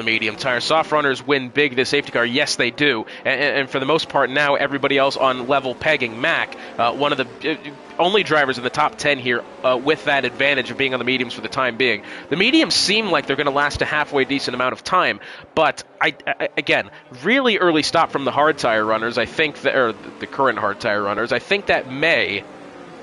medium tire. Soft runners win big this safety car. Yes, they do. And for the most part now, everybody else on level pegging. Mac, one of the only drivers in the top 10 here with that advantage of being on the mediums for the time being. The mediums seem like they're going to last a halfway decent amount of time, but again, really early stop from the hard tire runners. I think that, or the current hard tire runners, I think that may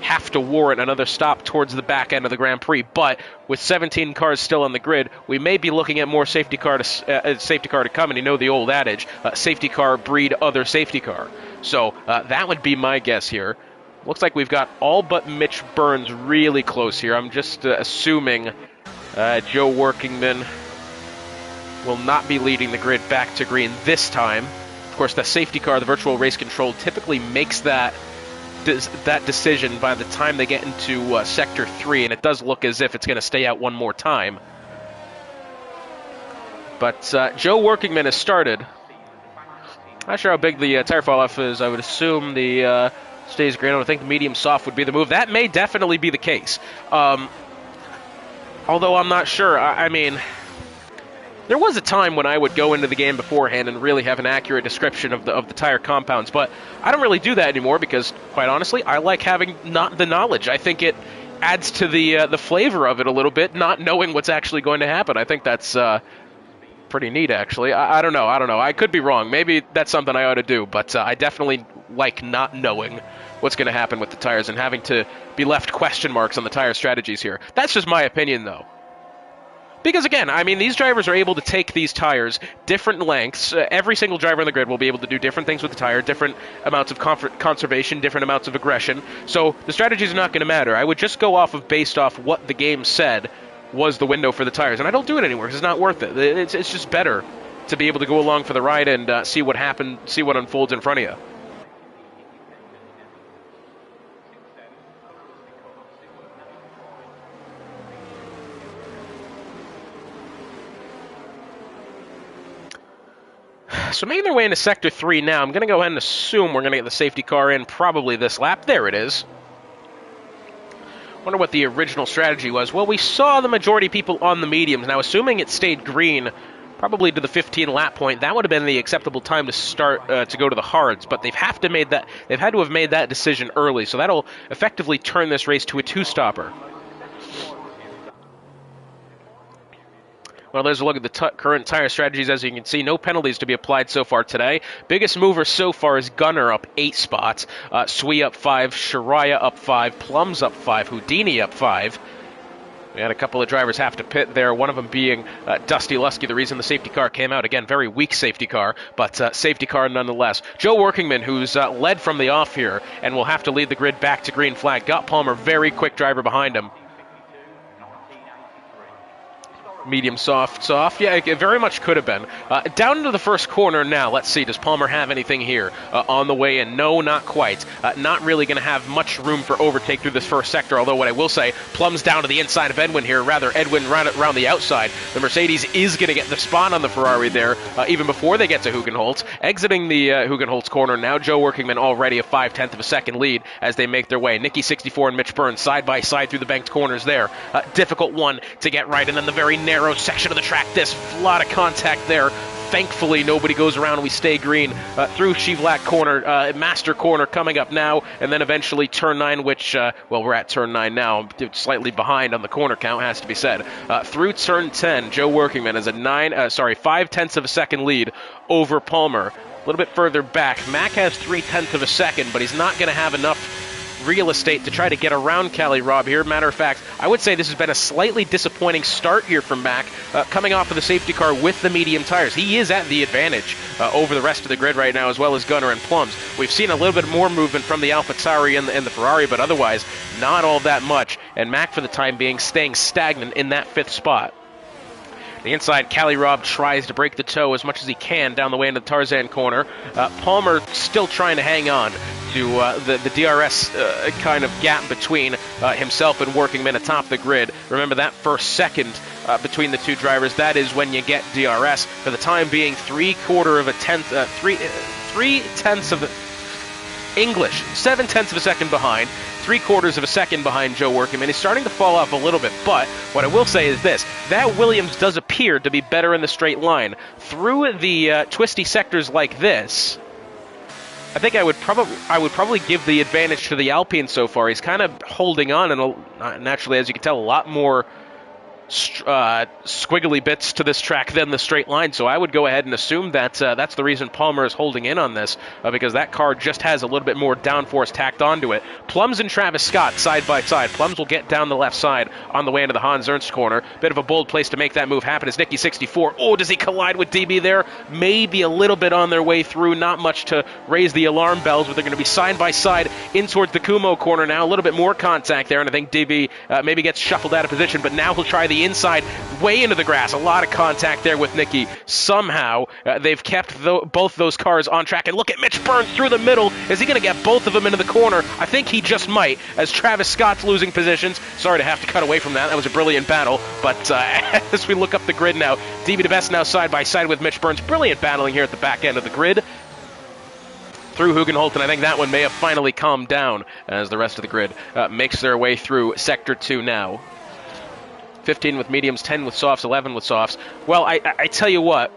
have to warrant another stop towards the back end of the Grand Prix, but with 17 cars still on the grid, we may be looking at more safety car to come, and you know the old adage, safety car breed other safety car. So that would be my guess here. Looks like we've got all but Mitch Burns really close here. I'm just assuming Joe Workingman will not be leading the grid back to green this time. Of course, the safety car, the virtual race control, typically makes that decision by the time they get into Sector 3, and it does look as if it's going to stay out one more time. But Joe Workingman has started. Not sure how big the tire fall-off is. I would assume the stays green. I think the medium-soft would be the move. That may definitely be the case. Although I'm not sure. I mean, there was a time when I would go into the game beforehand and really have an accurate description of the tire compounds, but I don't really do that anymore because, quite honestly, I like having not the knowledge. I think it adds to the flavor of it a little bit, not knowing what's actually going to happen. I think that's pretty neat, actually. I don't know. I could be wrong. Maybe that's something I ought to do, but I definitely like not knowing what's going to happen with the tires and having to be left question marks on the tire strategies here. That's just my opinion, though. Because again, I mean, these drivers are able to take these tires different lengths. Every single driver on the grid will be able to do different things with the tire, different amounts of conservation, different amounts of aggression. So the strategies are not going to matter. I would just go based off what the game said was the window for the tires, and I don't do it anymore because it's not worth it. It's just better to be able to go along for the ride and see what unfolds in front of you. So making their way into Sector 3 now. I'm going to go ahead and assume we're going to get the safety car in probably this lap. There it is. Wonder what the original strategy was. Well, we saw the majority of people on the mediums. Now, assuming it stayed green, probably to the 15 lap point, that would have been the acceptable time to start to go to the hards. But they've had to have made that decision early. So that'll effectively turn this race to a two-stopper. Well, there's a look at the current tire strategies. As you can see, no penalties to be applied so far today. Biggest mover so far is Gunner up 8 spots, Sui up 5, Shariah up 5, Plums up 5, Houdini up 5. We had a couple of drivers have to pit there, one of them being Dusty Lusky, the reason the safety car came out. Again, very weak safety car, but safety car nonetheless. Joe Workingman, who's led from the off here and will have to lead the grid back to green flag. Got Palmer, very quick driver behind him. Medium, soft. Yeah, it very much could have been. Down into the first corner now. Let's see, does Palmer have anything here on the way in? No, not quite. Not really going to have much room for overtake through this first sector, although what I will say, Plum's down to the inside of Edwin here, rather Edwin around the outside. The Mercedes is going to get the spot on the Ferrari there, even before they get to Hugenholtz. Exiting the Hugenholtz corner now, Joe Workingman already a 5/10 of a second lead as they make their way. Nicky 64 and Mitch Burns side by side through the banked corners there. Difficult one to get right, and then the very narrow section of the track. This lot of contact there. Thankfully, nobody goes around. We stay green through Shivlak corner, Master corner coming up now, and then eventually turn 9, which, well, we're at turn 9 now. Slightly behind on the corner count, has to be said. Through turn 10, Joe Workingman has a 5/10 of a second lead over Palmer. A little bit further back, Mac has 3/10 of a second, but he's not going to have enough real estate to try to get around Cali Rob here. Matter of fact, I would say this has been a slightly disappointing start here from Mac, coming off of the safety car with the medium tires. He is at the advantage over the rest of the grid right now, as well as Gunner and Plums. We've seen a little bit more movement from the AlphaTauri and the Ferrari, but otherwise not all that much. And Mac, for the time being, staying stagnant in that 5th spot. The inside, Cali Rob tries to break the toe as much as he can down the way into the Tarzan corner. Palmer still trying to hang on to the DRS kind of gap between himself and Workingman atop the grid. Remember that first second between the two drivers, that is when you get DRS. For the time being, 3/4 of a tenth, 3/10 of English, 7/10 of a second behind. 3/4 of a second behind Joe Workingman. He's starting to fall off a little bit, but what I will say is this. That Williams does appear to be better in the straight line. Through the twisty sectors like this, I think I would probably give the advantage to the Alpine so far. He's kind of holding on, and naturally, as you can tell, a lot more squiggly bits to this track than the straight line, so I would go ahead and assume that that's the reason Palmer is holding in on this, because that car just has a little bit more downforce tacked onto it. Plums and Travis Scott side by side. Plums will get down the left side on the way into the Hans Ernst corner. Bit of a bold place to make that move happen is Nicky 64. Oh, does he collide with DB there? Maybe a little bit on their way through, not much to raise the alarm bells, but they're going to be side by side in towards the Kumo corner now. A little bit more contact there, and I think DB maybe gets shuffled out of position, but now he'll try the inside way into the grass. A lot of contact there with Nicky. Somehow they've kept both those cars on track, and look at Mitch Burns through the middle. Is he going to get both of them into the corner? I think he just might, as Travis Scott's losing positions. Sorry to have to cut away from that. That was a brilliant battle, but as we look up the grid now, DB DeBest now side by side with Mitch Burns. Brilliant battling here at the back end of the grid through Hugenholt, and I think that one may have finally calmed down as the rest of the grid makes their way through Sector 2 now. 15 with mediums, 10 with softs, 11 with softs. Well, I tell you what,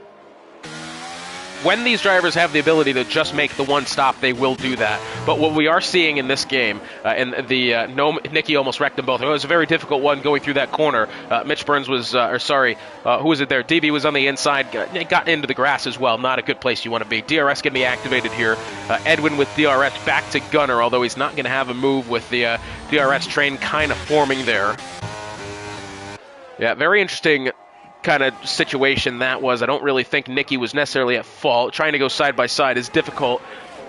when these drivers have the ability to just make the one stop, they will do that. But what we are seeing in this game, Nicky almost wrecked them both. It was a very difficult one going through that corner. Mitch Burns was, who was it there? DB was on the inside, got into the grass as well. Not a good place you want to be. DRS going to be activated here. Edwin with DRS back to Gunner, although he's not going to have a move with the DRS train kind of forming there. Yeah, very interesting kind of situation that was. I don't really think Nicky was necessarily at fault. Trying to go side by side is difficult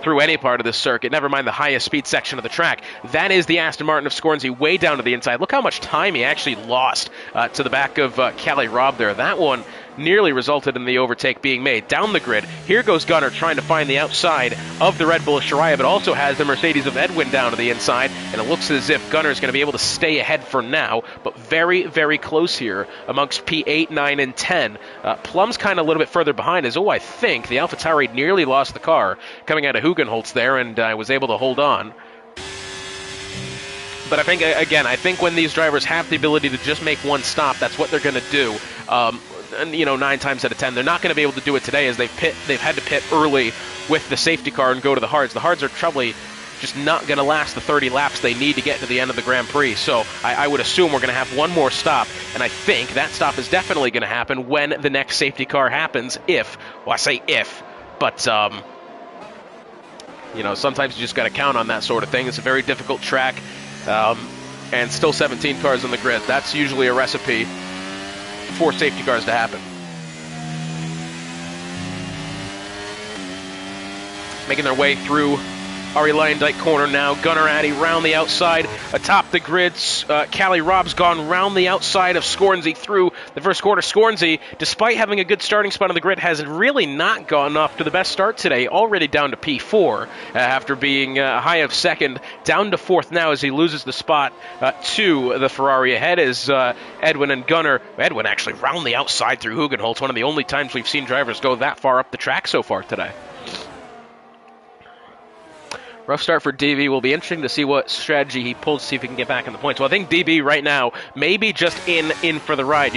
through any part of this circuit, never mind the highest speed section of the track. That is the Aston Martin of Scornsey way down to the inside. Look how much time he actually lost to the back of Callie Robb there. That one nearly resulted in the overtake being made. Down the grid, here goes Gunnar trying to find the outside of the Red Bull of Shariah, but also has the Mercedes of Edwin down to the inside, and it looks as if Gunnar is going to be able to stay ahead for now, but very, very close here amongst P8, 9, and 10. Plum's kind of a little bit further behind as, I think the AlphaTauri nearly lost the car coming out of Hugenholtz there, and was able to hold on. But I think, again, when these drivers have the ability to just make one stop, that's what they're going to do. And 9 times out of 10, they're not going to be able to do it today, as they've had to pit early with the safety car and go to the hards. The hards are probably just not going to last the 30 laps they need to get to the end of the Grand Prix. So I would assume we're going to have one more stop, and I think that stop is definitely going to happen when the next safety car happens. I say if, but sometimes you just got to count on that sort of thing. It's a very difficult track, and still 17 cars on the grid. That's usually a recipe for safety cars to happen. Making their way through Ari Lyondike corner now. Gunnar Addy round the outside, atop the grids. Callie Robb's gone round the outside of Scornsey through the first quarter. Scornsey, despite having a good starting spot on the grid, has really not gone off to the best start today. Already down to P4 after being a high of second, down to fourth now as he loses the spot to the Ferrari. Ahead is Edwin and Gunnar. Edwin actually round the outside through Hugenholtz. One of the only times we've seen drivers go that far up the track so far today. Rough start for DB. Will be interesting to see what strategy he pulls to see if he can get back in the points. Well, I think DB right now may be just in for the ride.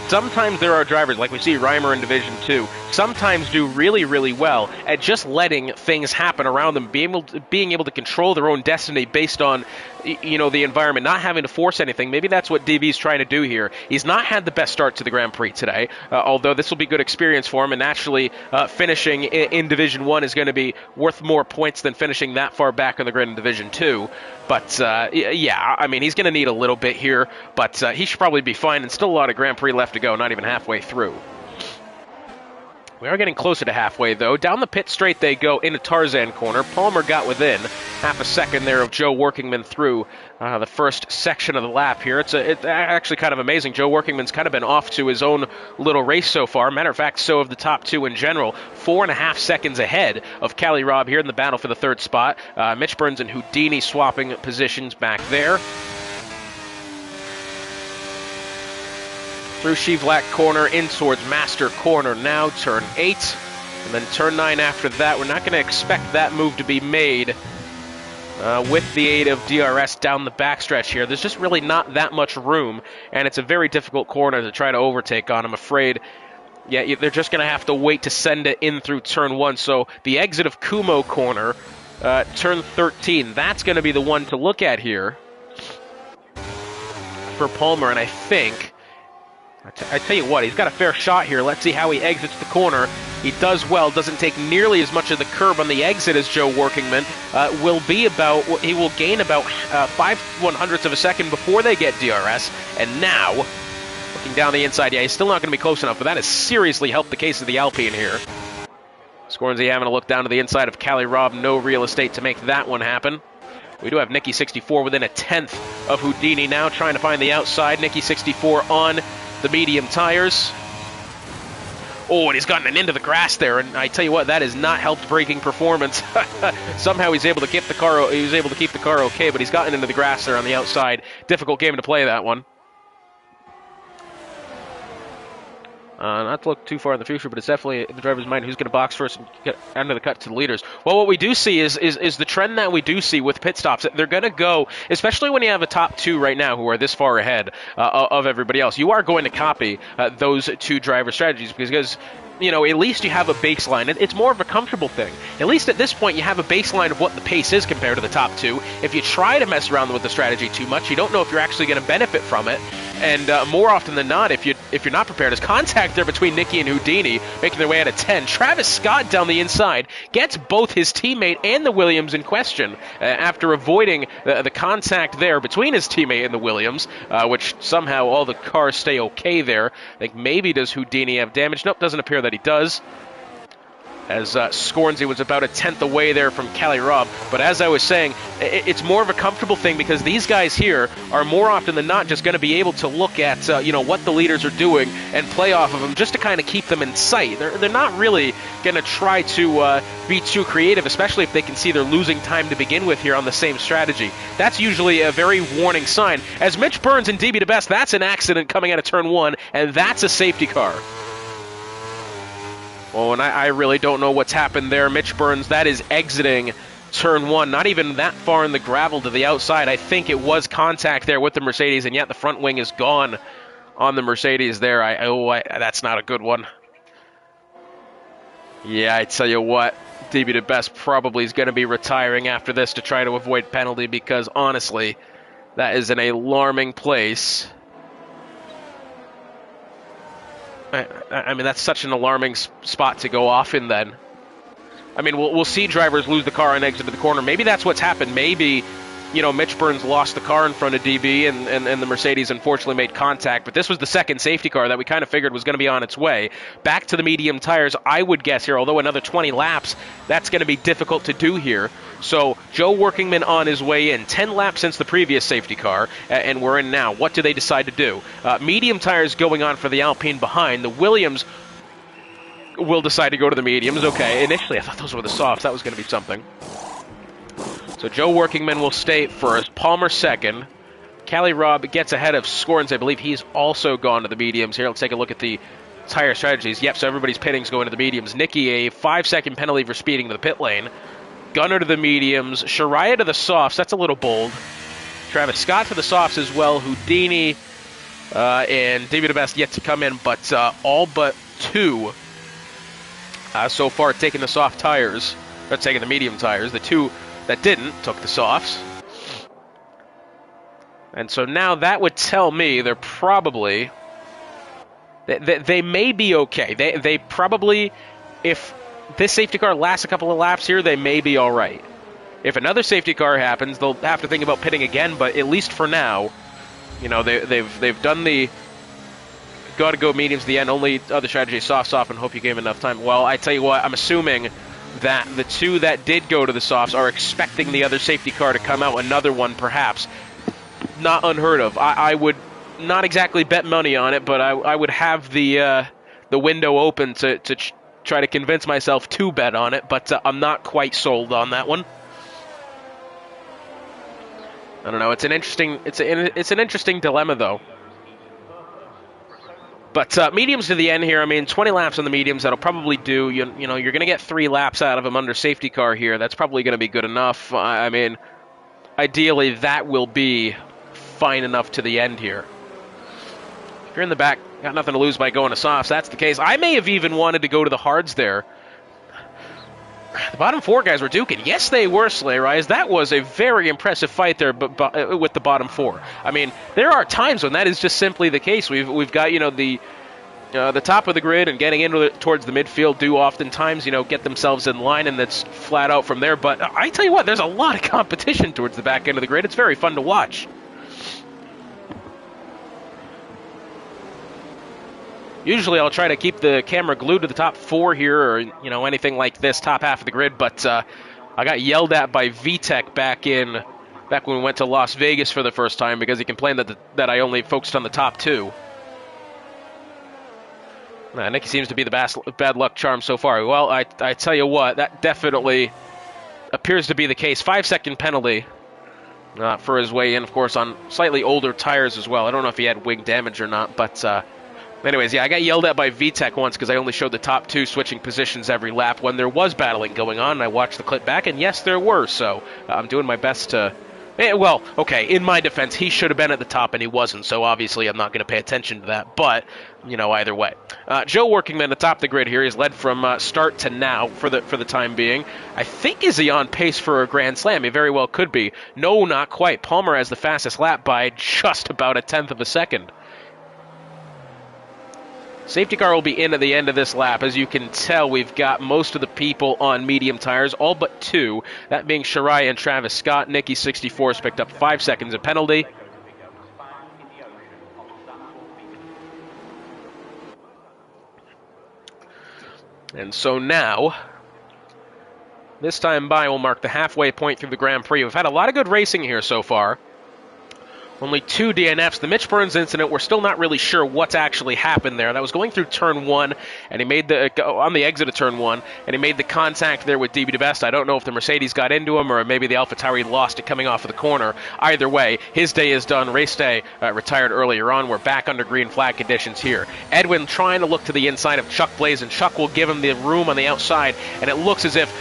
Sometimes there are drivers, like we see Reimer in Division 2, sometimes do really, really well at just letting things happen around them, being able to control their own destiny based on the environment, not having to force anything. Maybe that's what DB's trying to do here. He's not had the best start to the Grand Prix today, although this will be good experience for him, and naturally finishing in Division 1 is going to be worth more points than finishing that far back on the grid in Division 2. But, he's going to need a little bit here, but he should probably be fine, and still a lot of Grand Prix left to go, not even halfway through. We are getting closer to halfway, though. Down the pit straight they go into Tarzan corner. Palmer got within half a second there of Joe Workingman through the first section of the lap here. It's actually kind of amazing. Joe Workingman's kind of been off to his own little race so far. Matter of fact, so have the top two in general. 4.5 seconds ahead of Callie Robb here in the battle for the third spot. Mitch Burns and Houdini swapping positions back there. Through Shivlak corner, in towards Master corner now, turn 8, and then turn 9 after that. We're not going to expect that move to be made with the aid of DRS down the backstretch here. There's just really not that much room, and it's a very difficult corner to try to overtake on. I'm afraid, they're just going to have to wait to send it in through turn 1. So the exit of Kumo corner, turn 13, that's going to be the one to look at here for Palmer, and I think... I tell you what, he's got a fair shot here. Let's see how he exits the corner. He does well, doesn't take nearly as much of the curb on the exit as Joe Workingman. He will gain about 5/100ths of a second before they get DRS. And now, looking down the inside, he's still not going to be close enough, but that has seriously helped the case of the Alpine here. Scornsey having a look down to the inside of Callie Robb. No real estate to make that one happen. We do have Nicky 64 within a tenth of Houdini now, trying to find the outside. Nicky 64 on the medium tires. And he's gotten into the grass there, and I tell you what, that has not helped braking performance. Somehow he's able to keep the car. He was able to keep the car okay, but he's gotten into the grass there on the outside. Difficult game to play, that one. Not to look too far in the future, but it's definitely in the driver's mind who's going to box first and get under the cut to the leaders. Well, what we do see is the trend that we do see with pit stops. They're going to go, especially when you have a top two right now who are this far ahead of everybody else. You are going to copy those two driver strategies because at least you have a baseline. It's more of a comfortable thing. At least at this point, you have a baseline of what the pace is compared to the top two. If you try to mess around with the strategy too much, you don't know if you're actually going to benefit from it. And more often than not, if you're not prepared, there's contact there between Nicky and Houdini, making their way out of 10. Travis Scott down the inside gets both his teammate and the Williams in question after avoiding the contact there between his teammate and the Williams, which somehow all the cars stay okay there. I think maybe does Houdini have damage? Nope, doesn't appear that he does, as Scornsy was about a tenth away there from Cali Rob. But as I was saying, it's more of a comfortable thing because these guys here are more often than not just going to be able to look at what the leaders are doing and play off of them just to kind of keep them in sight. They're not really going to try to be too creative, especially if they can see they're losing time to begin with here on the same strategy. That's usually a very warning sign. As Mitch Burns and DB the Best, that's an accident coming out of turn 1, and that's a safety car. Oh, and I really don't know what's happened there. Mitch Burns, that is exiting turn 1, not even that far in the gravel to the outside. I think it was contact there with the Mercedes, and yet the front wing is gone on the Mercedes there. That's not a good one. Yeah, I tell you what, DB the Best probably is going to be retiring after this to try to avoid penalty because, honestly, that is an alarming place. I mean, that's such an alarming spot to go off in then. I mean, we'll see drivers lose the car and exit to the corner. Maybe that's what's happened. Maybe, Mitch Burns lost the car in front of DB and the Mercedes unfortunately made contact. But this was the second safety car that we kind of figured was going to be on its way. Back to the medium tires, I would guess here, although another 20 laps, that's going to be difficult to do here. So Joe Workingman on his way in. 10 laps since the previous safety car, and we're in now. What do they decide to do? Medium tires going on for the Alpine behind. The Williams will decide to go to the mediums. Okay, initially I thought those were the softs. That was going to be something. So Joe Workingman will stay first. Palmer second. Cali Rob gets ahead of Scorns. I believe he's also gone to the mediums. Here, let's take a look at the tire strategies. Yep, so everybody's pitting's going to the mediums. Nicky, a 5-second penalty for speeding to the pit lane. Gunner to the mediums. Shariah to the softs. That's a little bold. Travis Scott to the softs as well. Houdini and David the Best yet to come in, but all but 2 so far taking the soft tires, or taking the medium tires. The 2 that didn't took the softs. And so now that would tell me they're probably... They may be okay. They probably, if this safety car lasts a couple of laps here, they may be all right. If another safety car happens, they'll have to think about pitting again, but at least for now, they've done the got to go mediums to the end, only other strategy, soft, and hope you gave enough time. Well, I tell you what, I'm assuming that the 2 that did go to the softs are expecting the other safety car to come out, another one perhaps. Not unheard of. I would not exactly bet money on it, but I would have the window open to try to convince myself to bet on it, but I'm not quite sold on that one. I don't know. It's an interesting dilemma though. But mediums to the end here. I mean, 20 laps on the mediums, that'll probably do. You're going to get 3 laps out of them under safety car here. That's probably going to be good enough. I mean, ideally, that will be fine enough to the end here. If you're in the back, got nothing to lose by going to softs. That's the case. I may have even wanted to go to the hards there. The bottom 4 guys were duking. Yes, they were, Sleigh Rise. That was a very impressive fight there with the bottom 4. I mean, there are times when that is just simply the case. We've got, the top of the grid and getting into towards the midfield do oftentimes, get themselves in line, and that's flat out from there. But I tell you what, there's a lot of competition towards the back end of the grid. It's very fun to watch. Usually I'll try to keep the camera glued to the top 4 here, or anything like this, top half of the grid. But I got yelled at by VTech back when we went to Las Vegas for the first time because he complained that I only focused on the top 2. Nicky seems to be the bad luck charm so far. Well, I tell you what, that definitely appears to be the case. 5-second penalty for his way in, of course, on slightly older tires as well. I don't know if he had wing damage or not, but anyways, yeah, I got yelled at by VTech once because I only showed the top 2 switching positions every lap when there was battling going on, and I watched the clip back, and yes, there were, so I'm doing my best to... Well, okay, in my defense, he should have been at the top, and he wasn't, so obviously I'm not going to pay attention to that, but, either way. Joe Workingman atop the grid here. He's led from start to now for the time being. I think, is he on pace for a Grand Slam? He very well could be. No, not quite. Palmer has the fastest lap by just about a tenth of a second. Safety car will be in at the end of this lap. As you can tell, we've got most of the people on medium tires, all but two, that being Shirai and Travis Scott. Nicky 64 has picked up 5 seconds of penalty. And so now, this time by will mark the halfway point through the Grand Prix. We've had a lot of good racing here so far. Only 2 DNFs. The Mitch Burns incident, we're still not really sure what's actually happened there. That was going through turn 1, and he made on the exit of turn 1, and he made the contact there with DB DeBest. I don't know if the Mercedes got into him or maybe the AlphaTauri lost it coming off of the corner. Either way, his day is done. Race day retired earlier on. We're back under green flag conditions here. Edwin trying to look to the inside of Chuck Blaze, and Chuck will give him the room on the outside, and it looks as if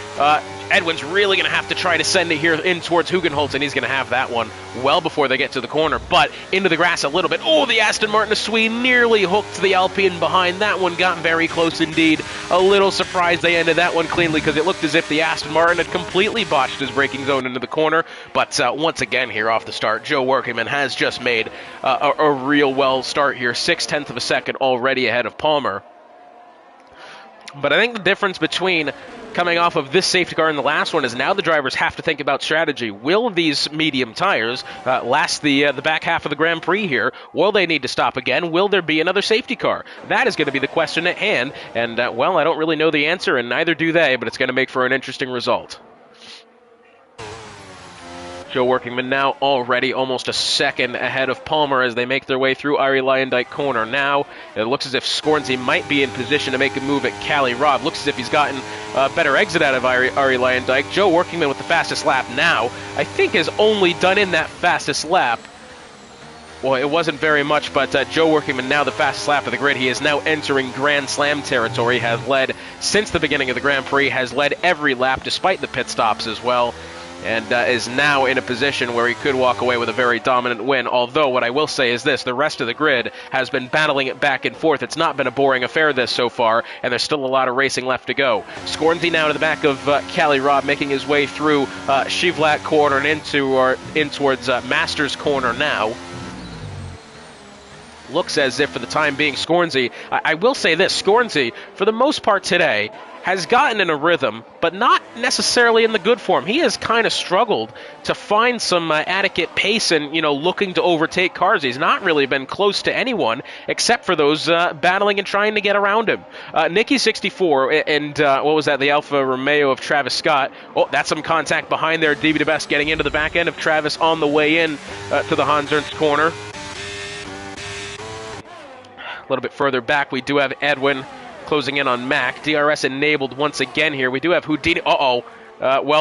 Edwin's really going to have to try to send it here in towards Hugenholtz, and he's going to have that one well before they get to the corner, but into the grass a little bit. Oh, the Aston Martin of Swee nearly hooked the Alpine behind. That one got very close indeed. A little surprised they ended that one cleanly because it looked as if the Aston Martin had completely botched his braking zone into the corner, but once again here off the start, Joe Workingman has just made a real well start here, 0.6 of a second already ahead of Palmer. But I think the difference between coming off of this safety car and the last one is now the drivers have to think about strategy. Will these medium tires last the back half of the Grand Prix here? Will they need to stop again? Will there be another safety car? That is going to be the question at hand. And, well, I don't really know the answer, and neither do they, but it's going to make for an interesting result. Joe Workingman now already almost a second ahead of Palmer as they make their way through Ari Lyondike corner. Now it looks as if Scornsey might be in position to make a move at Cali Robb. Looks as if he's gotten a better exit out of Ari Lyondike. Joe Workingman with the fastest lap now, I think has only done in that fastest lap. Well, it wasn't very much, but Joe Workingman now the fastest lap of the grid. He is now entering Grand Slam territory, has led since the beginning of the Grand Prix, has led every lap despite the pit stops as well, and is now in a position where he could walk away with a very dominant win. Although what I will say is this, the rest of the grid has been battling it back and forth. It's not been a boring affair this so far, and there's still a lot of racing left to go. Scornsey now to the back of Cali Robb, making his way through Shivlat corner and in towards Masters corner now. Looks as if for the time being Scornsey, I will say this, Scornsey for the most part today has gotten in a rhythm, but not necessarily in the good form. He has kind of struggled to find some adequate pace and, looking to overtake cars. He's not really been close to anyone except for those battling and trying to get around him. Nicky 64 and what was that? The Alfa Romeo of Travis Scott. Oh, that's some contact behind there. DB DeBest getting into the back end of Travis on the way in to the Hans Ernst corner. A little bit further back, we do have Edwin closing in on Mac. DRS enabled once again here. We do have Houdini. Well,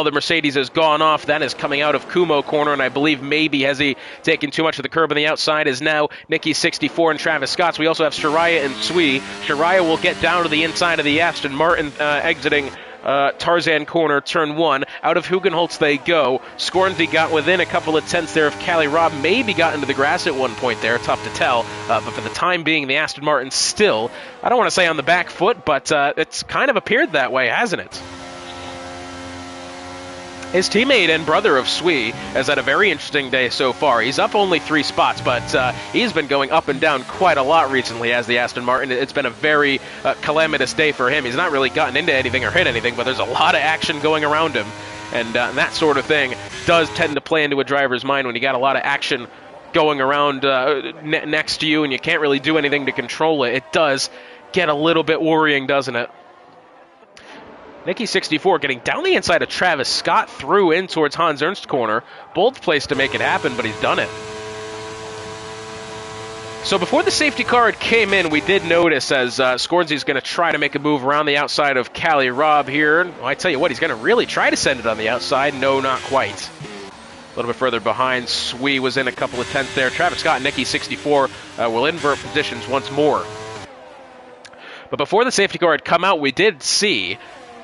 the Mercedes has gone off. That is coming out of Kumo corner, and I believe maybe has he taken too much of the curb on the outside is now Nicky 64 and Travis Scott. We also have Shiraya and Swee. Shiraya will get down to the inside of the Aston Martin exiting Tarzan corner, turn 1. Out of Hugenholtz they go. Scornsey got within a couple of tenths there of Cali Robb. Maybe got into the grass at one point there. Tough to tell. But for the time being, the Aston Martin still, I don't want to say on the back foot, but it's kind of appeared that way, hasn't it? His teammate and brother of Swee has had a very interesting day so far. He's up only 3 spots, but he's been going up and down quite a lot recently as the Aston Martin. It's been a very calamitous day for him. He's not really gotten into anything or hit anything, but there's a lot of action going around him. And that sort of thing does tend to play into a driver's mind when you got a lot of action going around next to you and you can't really do anything to control it. It does get a little bit worrying, doesn't it? Nicky 64 getting down the inside of Travis Scott through in towards Hans Ernst corner. Bold place to make it happen, but he's done it. So before the safety car came in, we did notice as Scornsey's going to try to make a move around the outside of Cali Robb here. Well, I tell you what, he's going to really try to send it on the outside. No, not quite. A little bit further behind, Swee was in a couple of tenths there. Travis Scott and Nicky 64 will invert positions once more. But before the safety car had come out, we did see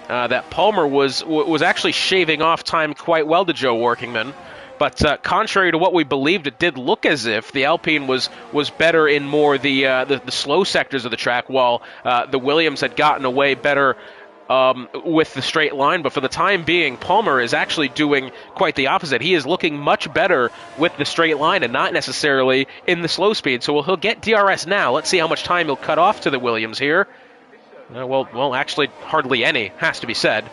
that Palmer was actually shaving off time quite well to Joe Workingman. But contrary to what we believed, it did look as if the Alpine was better in more the slow sectors of the track, while the Williams had gotten away better with the straight line, but for the time being, Palmer is actually doing quite the opposite. He is looking much better with the straight line and not necessarily in the slow speed. So he'll get DRS now. Let's see how much time he'll cut off to the Williams here. Well, actually, hardly any, has to be said.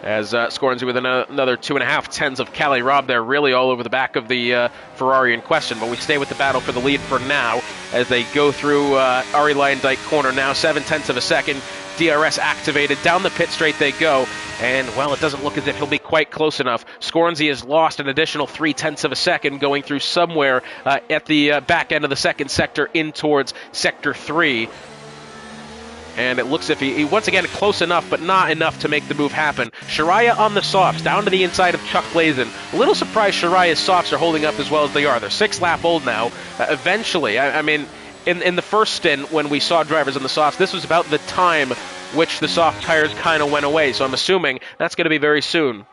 As Scorenzy with another 2.5 tenths of Cali Robb there, really all over the back of the Ferrari in question. But we stay with the battle for the lead for now as they go through Arie Luyendyk corner now, 7 tenths of a second. DRS activated, down the pit straight they go, and, well, it doesn't look as if he'll be quite close enough. Scorenzy has lost an additional 3 tenths of a second going through somewhere at the back end of the second sector in towards Sector 3. And it looks as if he once again close enough, but not enough to make the move happen. Shiraya on the softs, down to the inside of Chuck Blazin. A little surprised Shiraya's softs are holding up as well as they are. They're 6 lap old now. Eventually, I mean, in the first stint when we saw drivers on the softs, this was about the time which the soft tires kind of went away. So I'm assuming that's going to be very soon.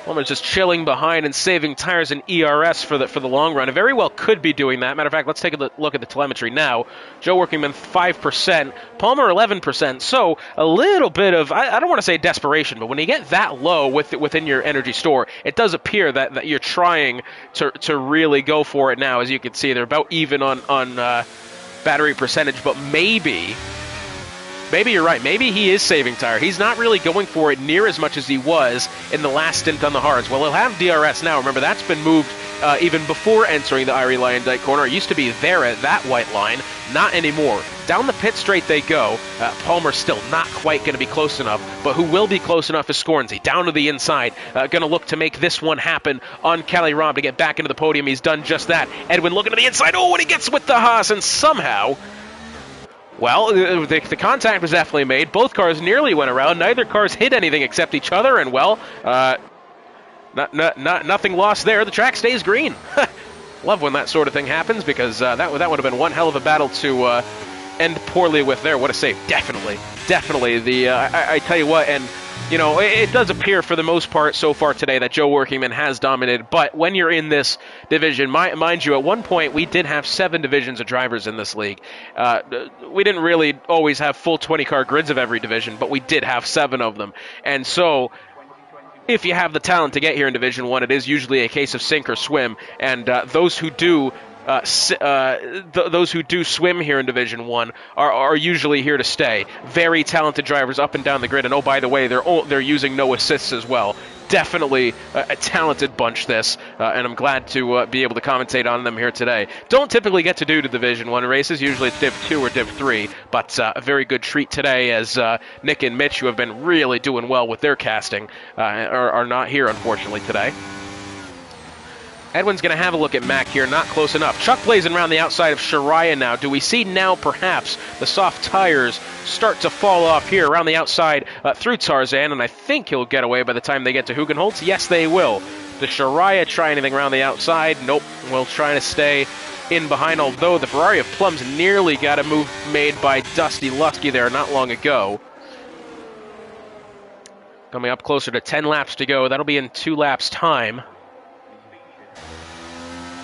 Palmer's just chilling behind and saving tires in ERS for the long run. It very well could be doing that. Matter of fact, let's take a look at the telemetry now. Joe Workingman 5%, Palmer 11%. So a little bit of, I don't want to say desperation, but when you get that low within your energy store, it does appear that you're trying to really go for it now. As you can see, they're about even on battery percentage, but maybe you're right. Maybe he is saving tire. He's not really going for it near as much as he was in the last stint on the hards. Well, he'll have DRS now. Remember, that's been moved even before entering the Arie Luyendyk corner. It used to be there at that white line. Not anymore. Down the pit straight they go. Palmer's still not quite going to be close enough, but who will be close enough is Scorenzy. Down to the inside. Going to look to make this one happen on Cali Robb to get back into the podium. He's done just that. Edwin looking to the inside. Oh, and he gets with the Haas, and somehow... Well, the contact was definitely made. Both cars nearly went around. Neither cars hit anything except each other, and, well, nothing lost there. The track stays green. Love when that sort of thing happens, because that would have been one hell of a battle to end poorly with there. What a save. Definitely. I tell you what, and... You know, it does appear for the most part so far today that Joe Workingman has dominated, but when you're in this division, mind you, at one point we did have 7 divisions of drivers in this league. We didn't really always have full 20-car grids of every division, but we did have 7 of them. And so, if you have the talent to get here in Division 1, it is usually a case of sink or swim, and those who do swim here in Division 1 are usually here to stay. Very talented drivers up and down the grid, and oh, by the way, they're using no assists as well. Definitely a talented bunch, this, and I'm glad to be able to commentate on them here today. Don't typically get to do the Division 1 races. Usually it's Div 2 or Div 3, but a very good treat today as Nick and Mitch, who have been really doing well with their casting, are not here, unfortunately, today. Edwin's going to have a look at Mack here, not close enough. Chuck Blazin around the outside of Shiraya now. Do we see now perhaps the soft tires start to fall off here around the outside through Tarzan, and I think he'll get away by the time they get to Hugenholtz? Yes, they will. Does Shiraya try anything around the outside? Nope. We'll try to stay in behind, although the Ferrari of Plums nearly got a move made by Dusty Lusky there not long ago. Coming up closer to 10 laps to go. That'll be in 2 laps' time.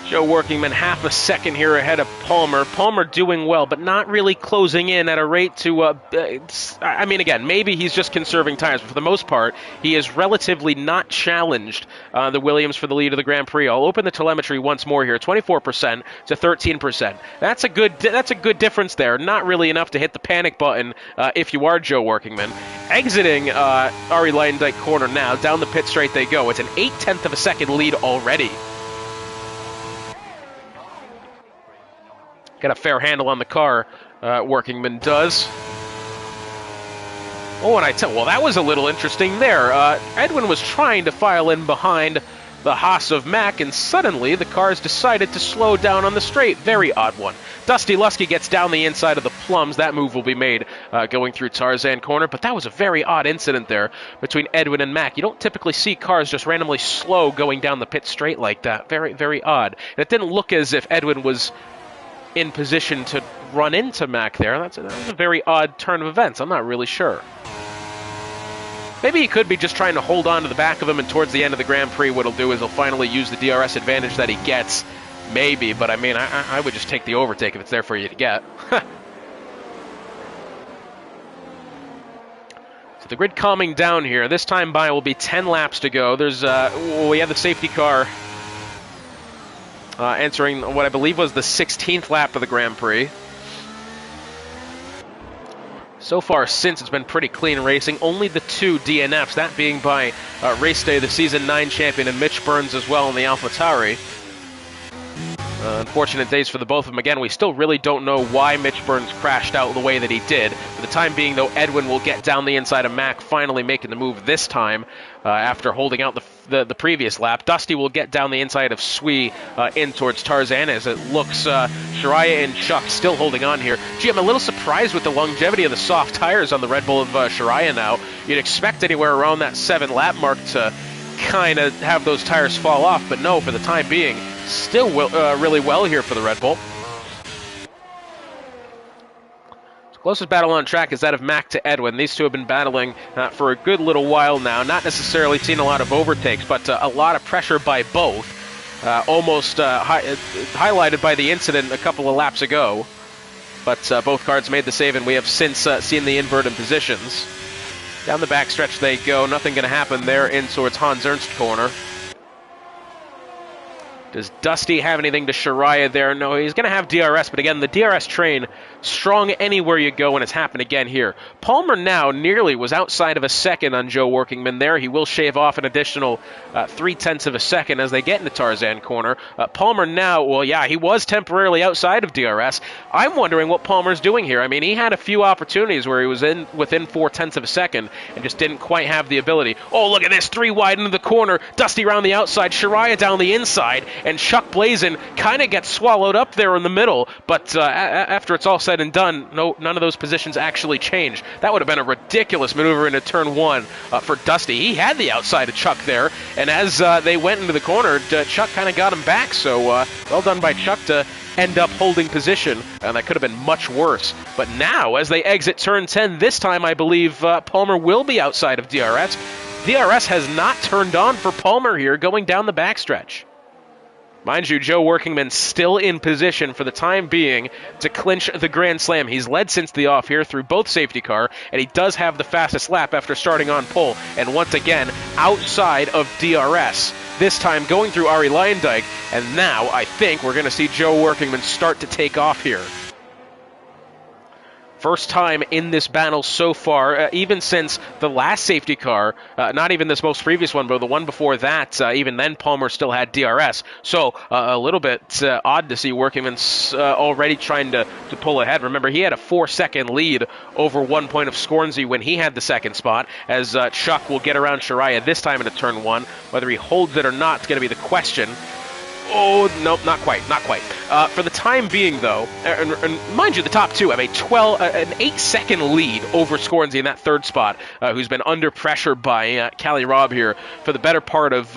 Joe Workingman half a second here ahead of Palmer. Palmer doing well, but not really closing in at a rate to, I mean, again, maybe he's just conserving tires, but for the most part, he is relatively not challenged the Williams for the lead of the Grand Prix. I'll open the telemetry once more here, 24% to 13%. That's a good difference there. Not really enough to hit the panic button if you are Joe Workingman. Exiting Arie Luyendyk corner now, down the pit straight they go. It's an 0.8 of a second lead already. Got a fair handle on the car, Workingman does. Oh, and well, that was a little interesting there. Edwin was trying to file in behind the Haas of Mack, and suddenly the cars decided to slow down on the straight. Very odd one. Dusty Lusky gets down the inside of the Plums. That move will be made going through Tarzan corner, but that was a very odd incident there between Edwin and Mack. You don't typically see cars just randomly slow going down the pit straight like that. Very, very odd. And it didn't look as if Edwin was in position to run into Mack there. That was a very odd turn of events. I'm not really sure. Maybe he could be just trying to hold on to the back of him, and towards the end of the Grand Prix, what he'll do is he'll finally use the DRS advantage that he gets. Maybe, but I mean, I would just take the overtake if it's there for you to get. The grid calming down here. This time by will be 10 laps to go. There's we have the safety car entering what I believe was the 16th lap of the Grand Prix. So far, since it's been pretty clean racing, only the 2 DNFs, that being by race day, the Season 9 champion, and Mitch Burns as well in the AlphaTauri. Unfortunate days for the both of them. Again, we still really don't know why Mitch Burns crashed out the way that he did. For the time being, though, Edwin will get down the inside of Mac, finally making the move this time after holding out the previous lap. Dusty will get down the inside of Sui in towards Tarzan as it looks Shariah and Chuck still holding on here. Gee, I'm a little surprised with the longevity of the soft tires on the Red Bull of Shariah now. You'd expect anywhere around that 7 lap mark to kind of have those tires fall off, but no, for the time being, still really well here for the Red Bull. The closest battle on track is that of Mac to Edwin. These two have been battling for a good little while now. Not necessarily seen a lot of overtakes, but a lot of pressure by both. Almost highlighted by the incident a couple of laps ago. But both cars made the save, and we have since seen the invert in positions. Down the backstretch they go. Nothing going to happen there in towards Hans Ernst corner. Does Dusty have anything to Shariah there? No, he's going to have DRS, but again, the DRS train, strong anywhere you go, and it's happened again here. Palmer now nearly was outside of a second on Joe Workingman there. He will shave off an additional 0.3 of a second as they get into Tarzan corner. Palmer now, well, yeah, he was temporarily outside of DRS. I'm wondering what Palmer's doing here. I mean, he had a few opportunities where he was within 0.4 of a second and just didn't quite have the ability. Oh, look at this, 3 wide into the corner, Dusty around the outside, Shariah down the inside, and Chuck Blazin kind of gets swallowed up there in the middle, but after it's all said and done, none of those positions actually change. That would have been a ridiculous maneuver into turn 1 for Dusty. He had the outside of Chuck there, and as they went into the corner, Chuck kind of got him back, so well done by Chuck to end up holding position, and that could have been much worse. But now, as they exit turn 10, this time I believe Palmer will be outside of DRS. DRS has not turned on for Palmer here going down the backstretch. Mind you, Joe Workingman still in position for the time being to clinch the Grand Slam. He's led since the off here through both safety car, and he does have the fastest lap after starting on pole. And once again, outside of DRS. This time going through Ari Leyendyk, and now I think we're going to see Joe Workingman start to take off here. First time in this battle so far, even since the last safety car, not even this most previous one, but the one before that, even then Palmer still had DRS. So a little bit odd to see Workingman's already trying to pull ahead. Remember, he had a 4-second lead over 1 point of Scornsey when he had the second spot, as Chuck will get around Shariah this time into turn 1. Whether he holds it or not is going to be the question. Oh, nope, not quite. For the time being, though, and mind you, the top two have an 8-second lead over Scornsey in that third spot, who's been under pressure by Cali Robb here for the better part of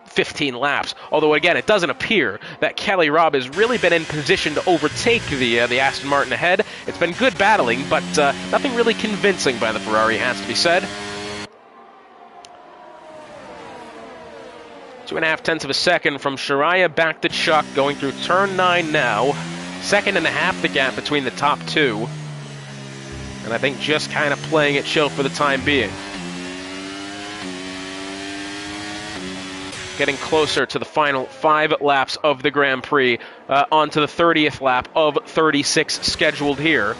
15 laps. Although, again, it doesn't appear that Cali Robb has really been in position to overtake the Aston Martin ahead. It's been good battling, but nothing really convincing by the Ferrari, has to be said. 2.5 of a second from Shariah back to Chuck, going through turn 9 now. 1.5 the gap between the top two. And I think just kind of playing it chill for the time being. Getting closer to the final 5 laps of the Grand Prix, onto the 30th lap of 36 scheduled here.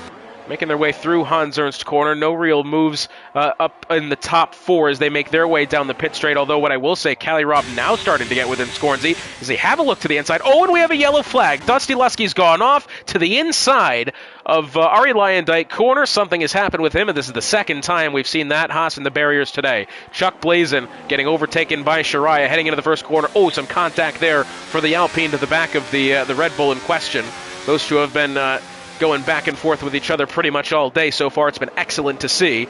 Making their way through Hans Ernst corner. No real moves up in the top 4 as they make their way down the pit straight. Although what I will say, Cali Robb now starting to get within Scornsey as they have a look to the inside. Oh, and we have a yellow flag. Dusty Lusky's gone off to the inside of Ari Leyendyk corner. Something has happened with him, and this is the second time we've seen that Haas in the barriers today. Chuck Blazin getting overtaken by Shariah heading into the first corner. Oh, some contact there for the Alpine to the back of the Red Bull in question. Those two have been going back and forth with each other pretty much all day so far. It's been excellent to see.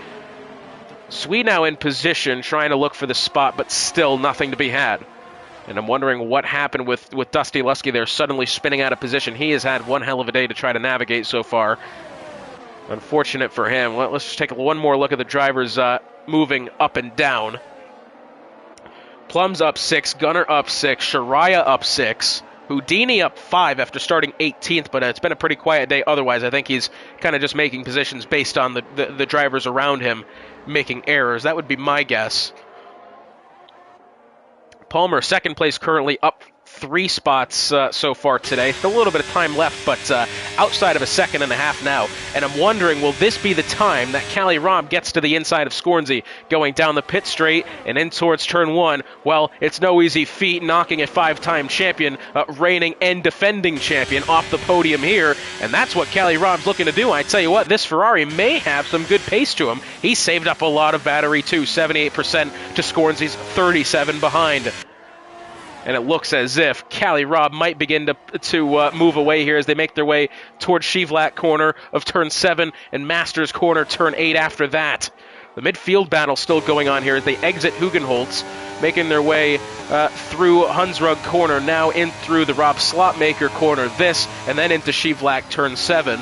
Sui now in position, trying to look for the spot, but still nothing to be had. And I'm wondering what happened with Dusty Lusky there, suddenly spinning out of position. He has had one hell of a day to try to navigate so far. Unfortunate for him. Well, let's just take one more look at the drivers moving up and down. Plum's up 6, Gunner up 6, Shariah up 6. Houdini up 5 after starting 18th, but it's been a pretty quiet day otherwise. I think he's kind of just making positions based on the drivers around him making errors. That would be my guess. Palmer, second place, currently up 3 spots so far today. Still a little bit of time left, but outside of a second and a half now. And I'm wondering, will this be the time that Callie Robb gets to the inside of Scornsey, going down the pit straight and in towards turn 1? Well, it's no easy feat knocking a 5-time champion, reigning and defending champion, off the podium here. And that's what Callie Robb's looking to do. I tell you what, this Ferrari may have some good pace to him. He saved up a lot of battery too, 78% to Scornsey's 37 behind. And it looks as if Callie Robb might begin to move away here as they make their way towards Shivlak corner of turn 7 and Masters corner turn 8 after that. The midfield battle still going on here as they exit Hugenholtz, making their way through Hunsrug corner, now in through the Rob Slotmaker corner, this, and then into Shivlak turn 7.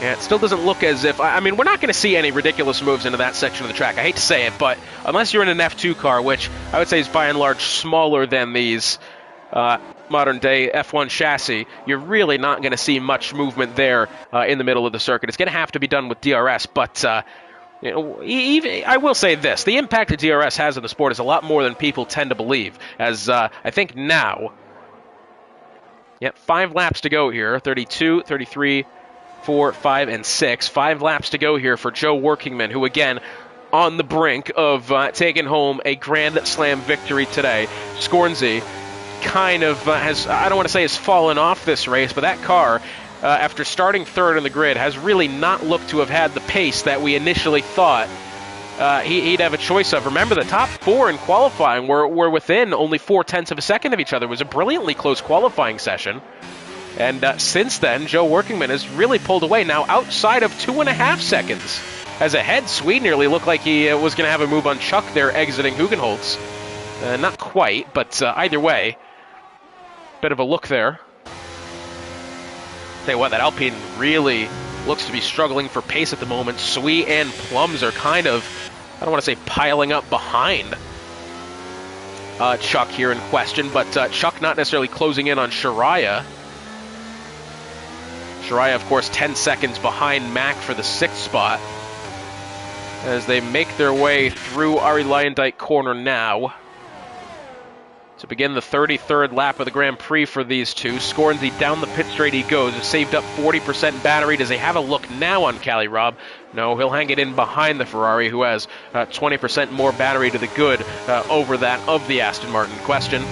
Yeah, it still doesn't look as if... I mean, we're not going to see any ridiculous moves into that section of the track. I hate to say it, but unless you're in an F2 car, which I would say is by and large smaller than these modern-day F1 chassis, you're really not going to see much movement there in the middle of the circuit. It's going to have to be done with DRS, but... you know, I will say this. The impact that DRS has in the sport is a lot more than people tend to believe, as I think now... Yep, 5 laps to go here. 32, 33... 4, 5, and 6. 5 laps to go here for Joe Workingman, who again on the brink of taking home a Grand Slam victory today. Scornsey kind of has, I don't want to say has fallen off this race, but that car, after starting third in the grid, has really not looked to have had the pace that we initially thought he'd have a choice of. Remember, the top 4 in qualifying were within only 0.4 of a second of each other. It was a brilliantly close qualifying session. And since then, Joe Workingman has really pulled away, now outside of 2.5 seconds. As ahead, Swede nearly looked like he was going to have a move on Chuck there exiting Hugenholtz. Not quite, but either way, bit of a look there. Tell you what, that Alpine really looks to be struggling for pace at the moment. Swede and Plums are kind of, I don't want to say piling up behind Chuck here in question, but Chuck not necessarily closing in on Shariah. Shariah, of course, 10 seconds behind Mack for the 6th spot as they make their way through Ari Lyondike corner now to begin the 33rd lap of the Grand Prix for these two. Scornsey down the pit straight he goes. Saved up 40% battery. Does he have a look now on Callie Robb? No, he'll hang it in behind the Ferrari, who has 20% more battery to the good over that of the Aston Martin question.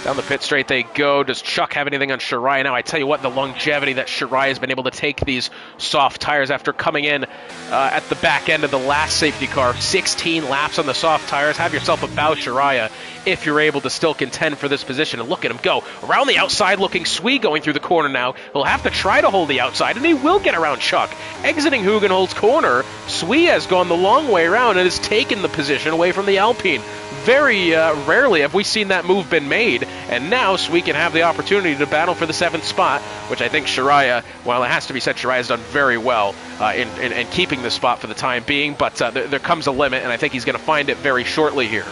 Down the pit straight they go. Does Chuck have anything on Shariah now? I tell you what, the longevity that Shariah has been able to take these soft tires after coming in at the back end of the last safety car. 16 laps on the soft tires. Have yourself a bow, Shariah, if you're able to still contend for this position. And look at him go. Around the outside, looking Swede going through the corner now. He'll have to try to hold the outside, and he will get around Chuck. Exiting Hugenholtz corner, Swede has gone the long way around and has taken the position away from the Alpine. Very rarely have we seen that move been made, and now Swede can have the opportunity to battle for the 7th spot, which I think Shariah, well, it has to be said, Shariah has done very well in keeping the spot for the time being, but there comes a limit, and I think he's going to find it very shortly here.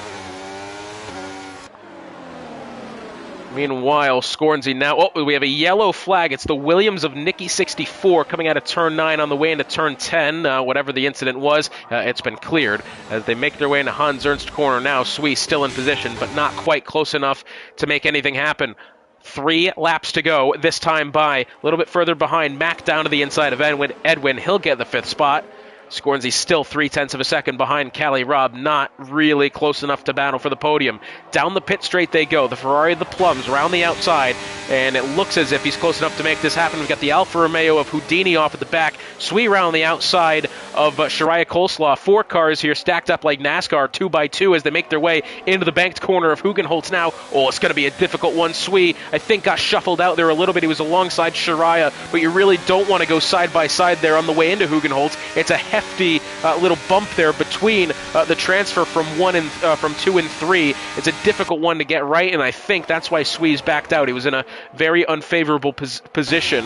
Meanwhile, Scornsey now, oh, we have a yellow flag. It's the Williams of Nicky 64 coming out of turn 9 on the way into turn 10. Whatever the incident was, it's been cleared. As they make their way into Hans Ernst corner now, Swee still in position, but not quite close enough to make anything happen. 3 laps to go, this time by a little bit further behind. Mack down to the inside of Edwin. He'll get the 5th spot. Scornsey still 0.3 of a second behind Callie Robb, not really close enough to battle for the podium. Down the pit straight they go. The Ferrari of the Plums around the outside, and it looks as if he's close enough to make this happen. We've got the Alfa Romeo of Houdini off at the back. Swee around the outside of Shariah Coleslaw. 4 cars here stacked up like NASCAR, 2x2, as they make their way into the banked corner of Hugenholtz now. Oh, it's going to be a difficult one. Swee, I think, got shuffled out there a little bit. He was alongside Shariah, but you really don't want to go side by side there on the way into Hugenholtz. It's a hefty little bump there between the transfer from 2 and 3. It's a difficult one to get right, and I think that's why Swee's backed out. He was in a very unfavorable position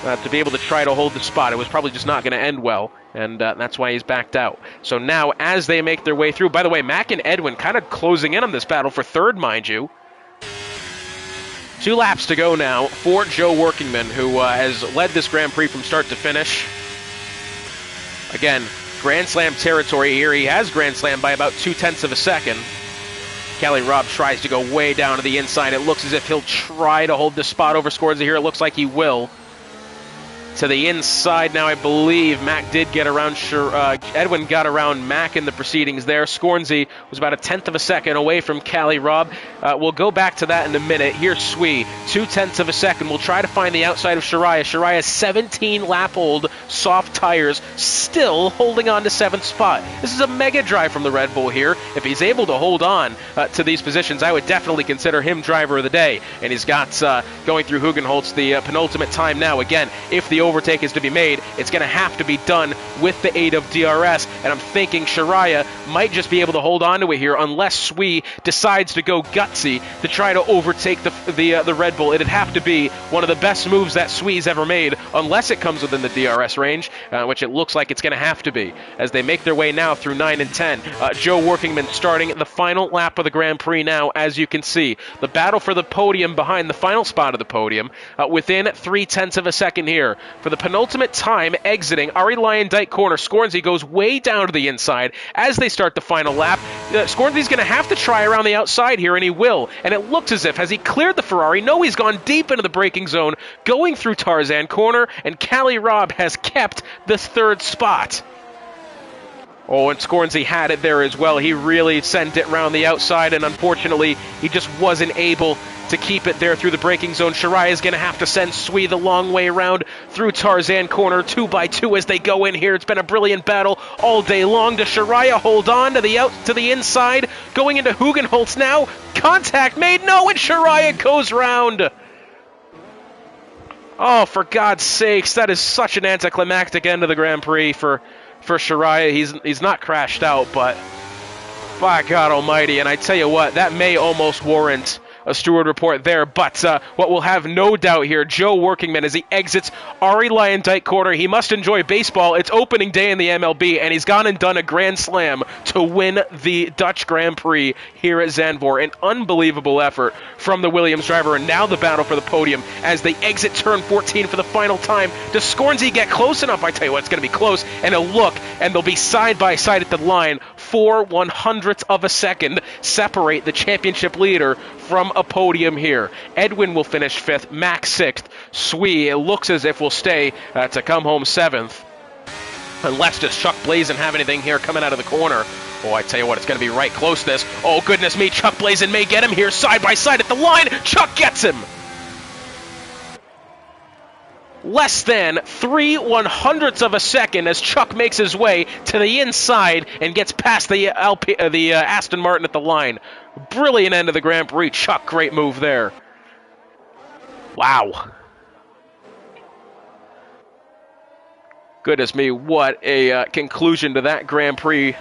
to be able to try to hold the spot. It was probably just not going to end well, and that's why he's backed out. So now, as they make their way through, by the way, Mac and Edwin kind of closing in on this battle for third, mind you. 2 laps to go now for Joe Workingman, who has led this Grand Prix from start to finish. Again, Grand Slam territory here. He has Grand Slam by about 0.2 of a second. Kelly Robb tries to go way down to the inside. It looks as if he'll try to hold the spot over Scorsese here. It looks like he will. To the inside now, I believe Mac did get around. Edwin got around Mac in the proceedings there. Scorsese was about 1/10 of a second away from Callie Robb. We'll go back to that in a minute. Here's Swee, 0.2 of a second. We'll try to find the outside of Shariah. Shariah's 17 lap old, soft tires, still holding on to 7th spot. This is a mega drive from the Red Bull here. If he's able to hold on to these positions, I would definitely consider him driver of the day. And he's got, going through Hugenholtz, the penultimate time now. Again, if the overtake is to be made, it's going to have to be done with the aid of DRS, and I'm thinking Shariah might just be able to hold on to it here unless Swee decides to go gutsy to try to overtake the Red Bull. It'd have to be one of the best moves that Swee's ever made, unless it comes within the DRS range, which it looks like it's going to have to be, as they make their way now through 9 and 10. Joe Workingman starting the final lap of the Grand Prix now, as you can see. The battle for the podium behind the final spot of the podium, within 0.3 of a second here. For the penultimate time exiting Ari Lyondike corner, Scorsese goes way down to the inside as they start the final lap. Scorsese's going to have to try around the outside here, and he will. And it looks as if, has he cleared the Ferrari? No, he's gone deep into the braking zone, going through Tarzan corner, and Callie Robb has kept the 3rd spot. Oh, and Scorsese had it there as well. He really sent it round the outside, and unfortunately, he just wasn't able to keep it there through the braking zone. Shariah is going to have to send Swee the long way around through Tarzan corner, 2 by 2 as they go in here. It's been a brilliant battle all day long. Does Shariah hold on to the inside? Going into Hugenholtz now. Contact made. No, and Shariah goes round. Oh, for God's sakes, that is such an anticlimactic end of the Grand Prix for Shariah. He's not crashed out, but by God almighty, and I tell you what, that may almost warrant a steward report there, but what we'll have no doubt here, Joe Workingman, as he exits Ari Lyondike corner, he must enjoy baseball. It's opening day in the MLB, and he's gone and done a grand slam to win the Dutch Grand Prix here at Zandvoort. An unbelievable effort from the Williams driver, and now the battle for the podium as they exit turn 14 for the final time. Does Scorsese get close enough? I tell you what, it's going to be close, and a look, and they'll be side by side at the line. 4/100th of a second separate the championship leader from a podium here. Edwin will finish 5th, Max 6th, Swee, it looks as if will stay to come home 7th. Unless does Chuck Blazin have anything here coming out of the corner. Oh, I tell you what, it's going to be right close this. Oh, goodness me, Chuck Blazin may get him here side by side at the line. Chuck gets him. Less than 3/100ths of a second as Chuck makes his way to the inside and gets past the Aston Martin at the line. Brilliant end of the Grand Prix. Chuck, great move there. Wow. Goodness me, what a conclusion to that Grand Prix.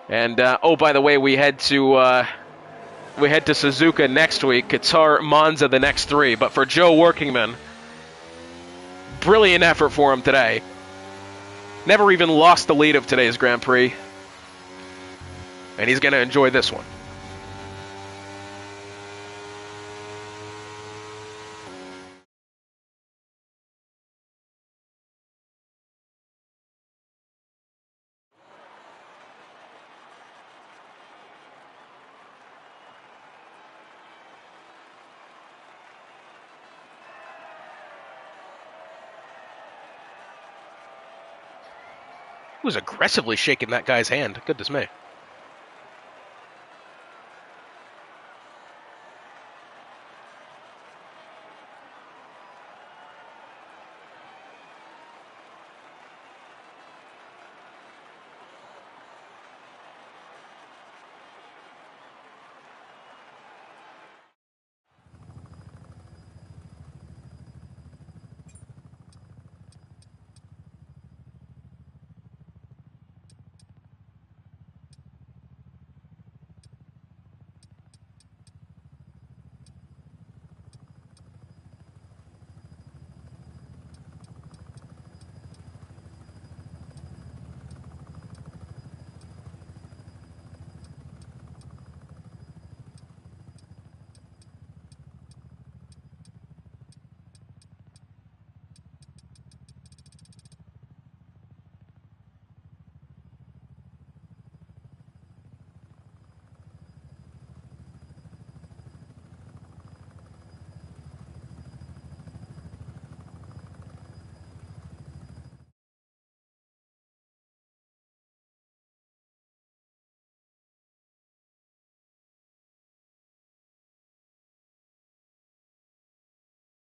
And, oh, by the way, we head to Suzuka next week, Qatar, Monza the next 3. But for Joe Workingman, brilliant effort for him today. Never even lost the lead of today's Grand Prix. And he's going to enjoy this one. He was aggressively shaking that guy's hand. Goodness me.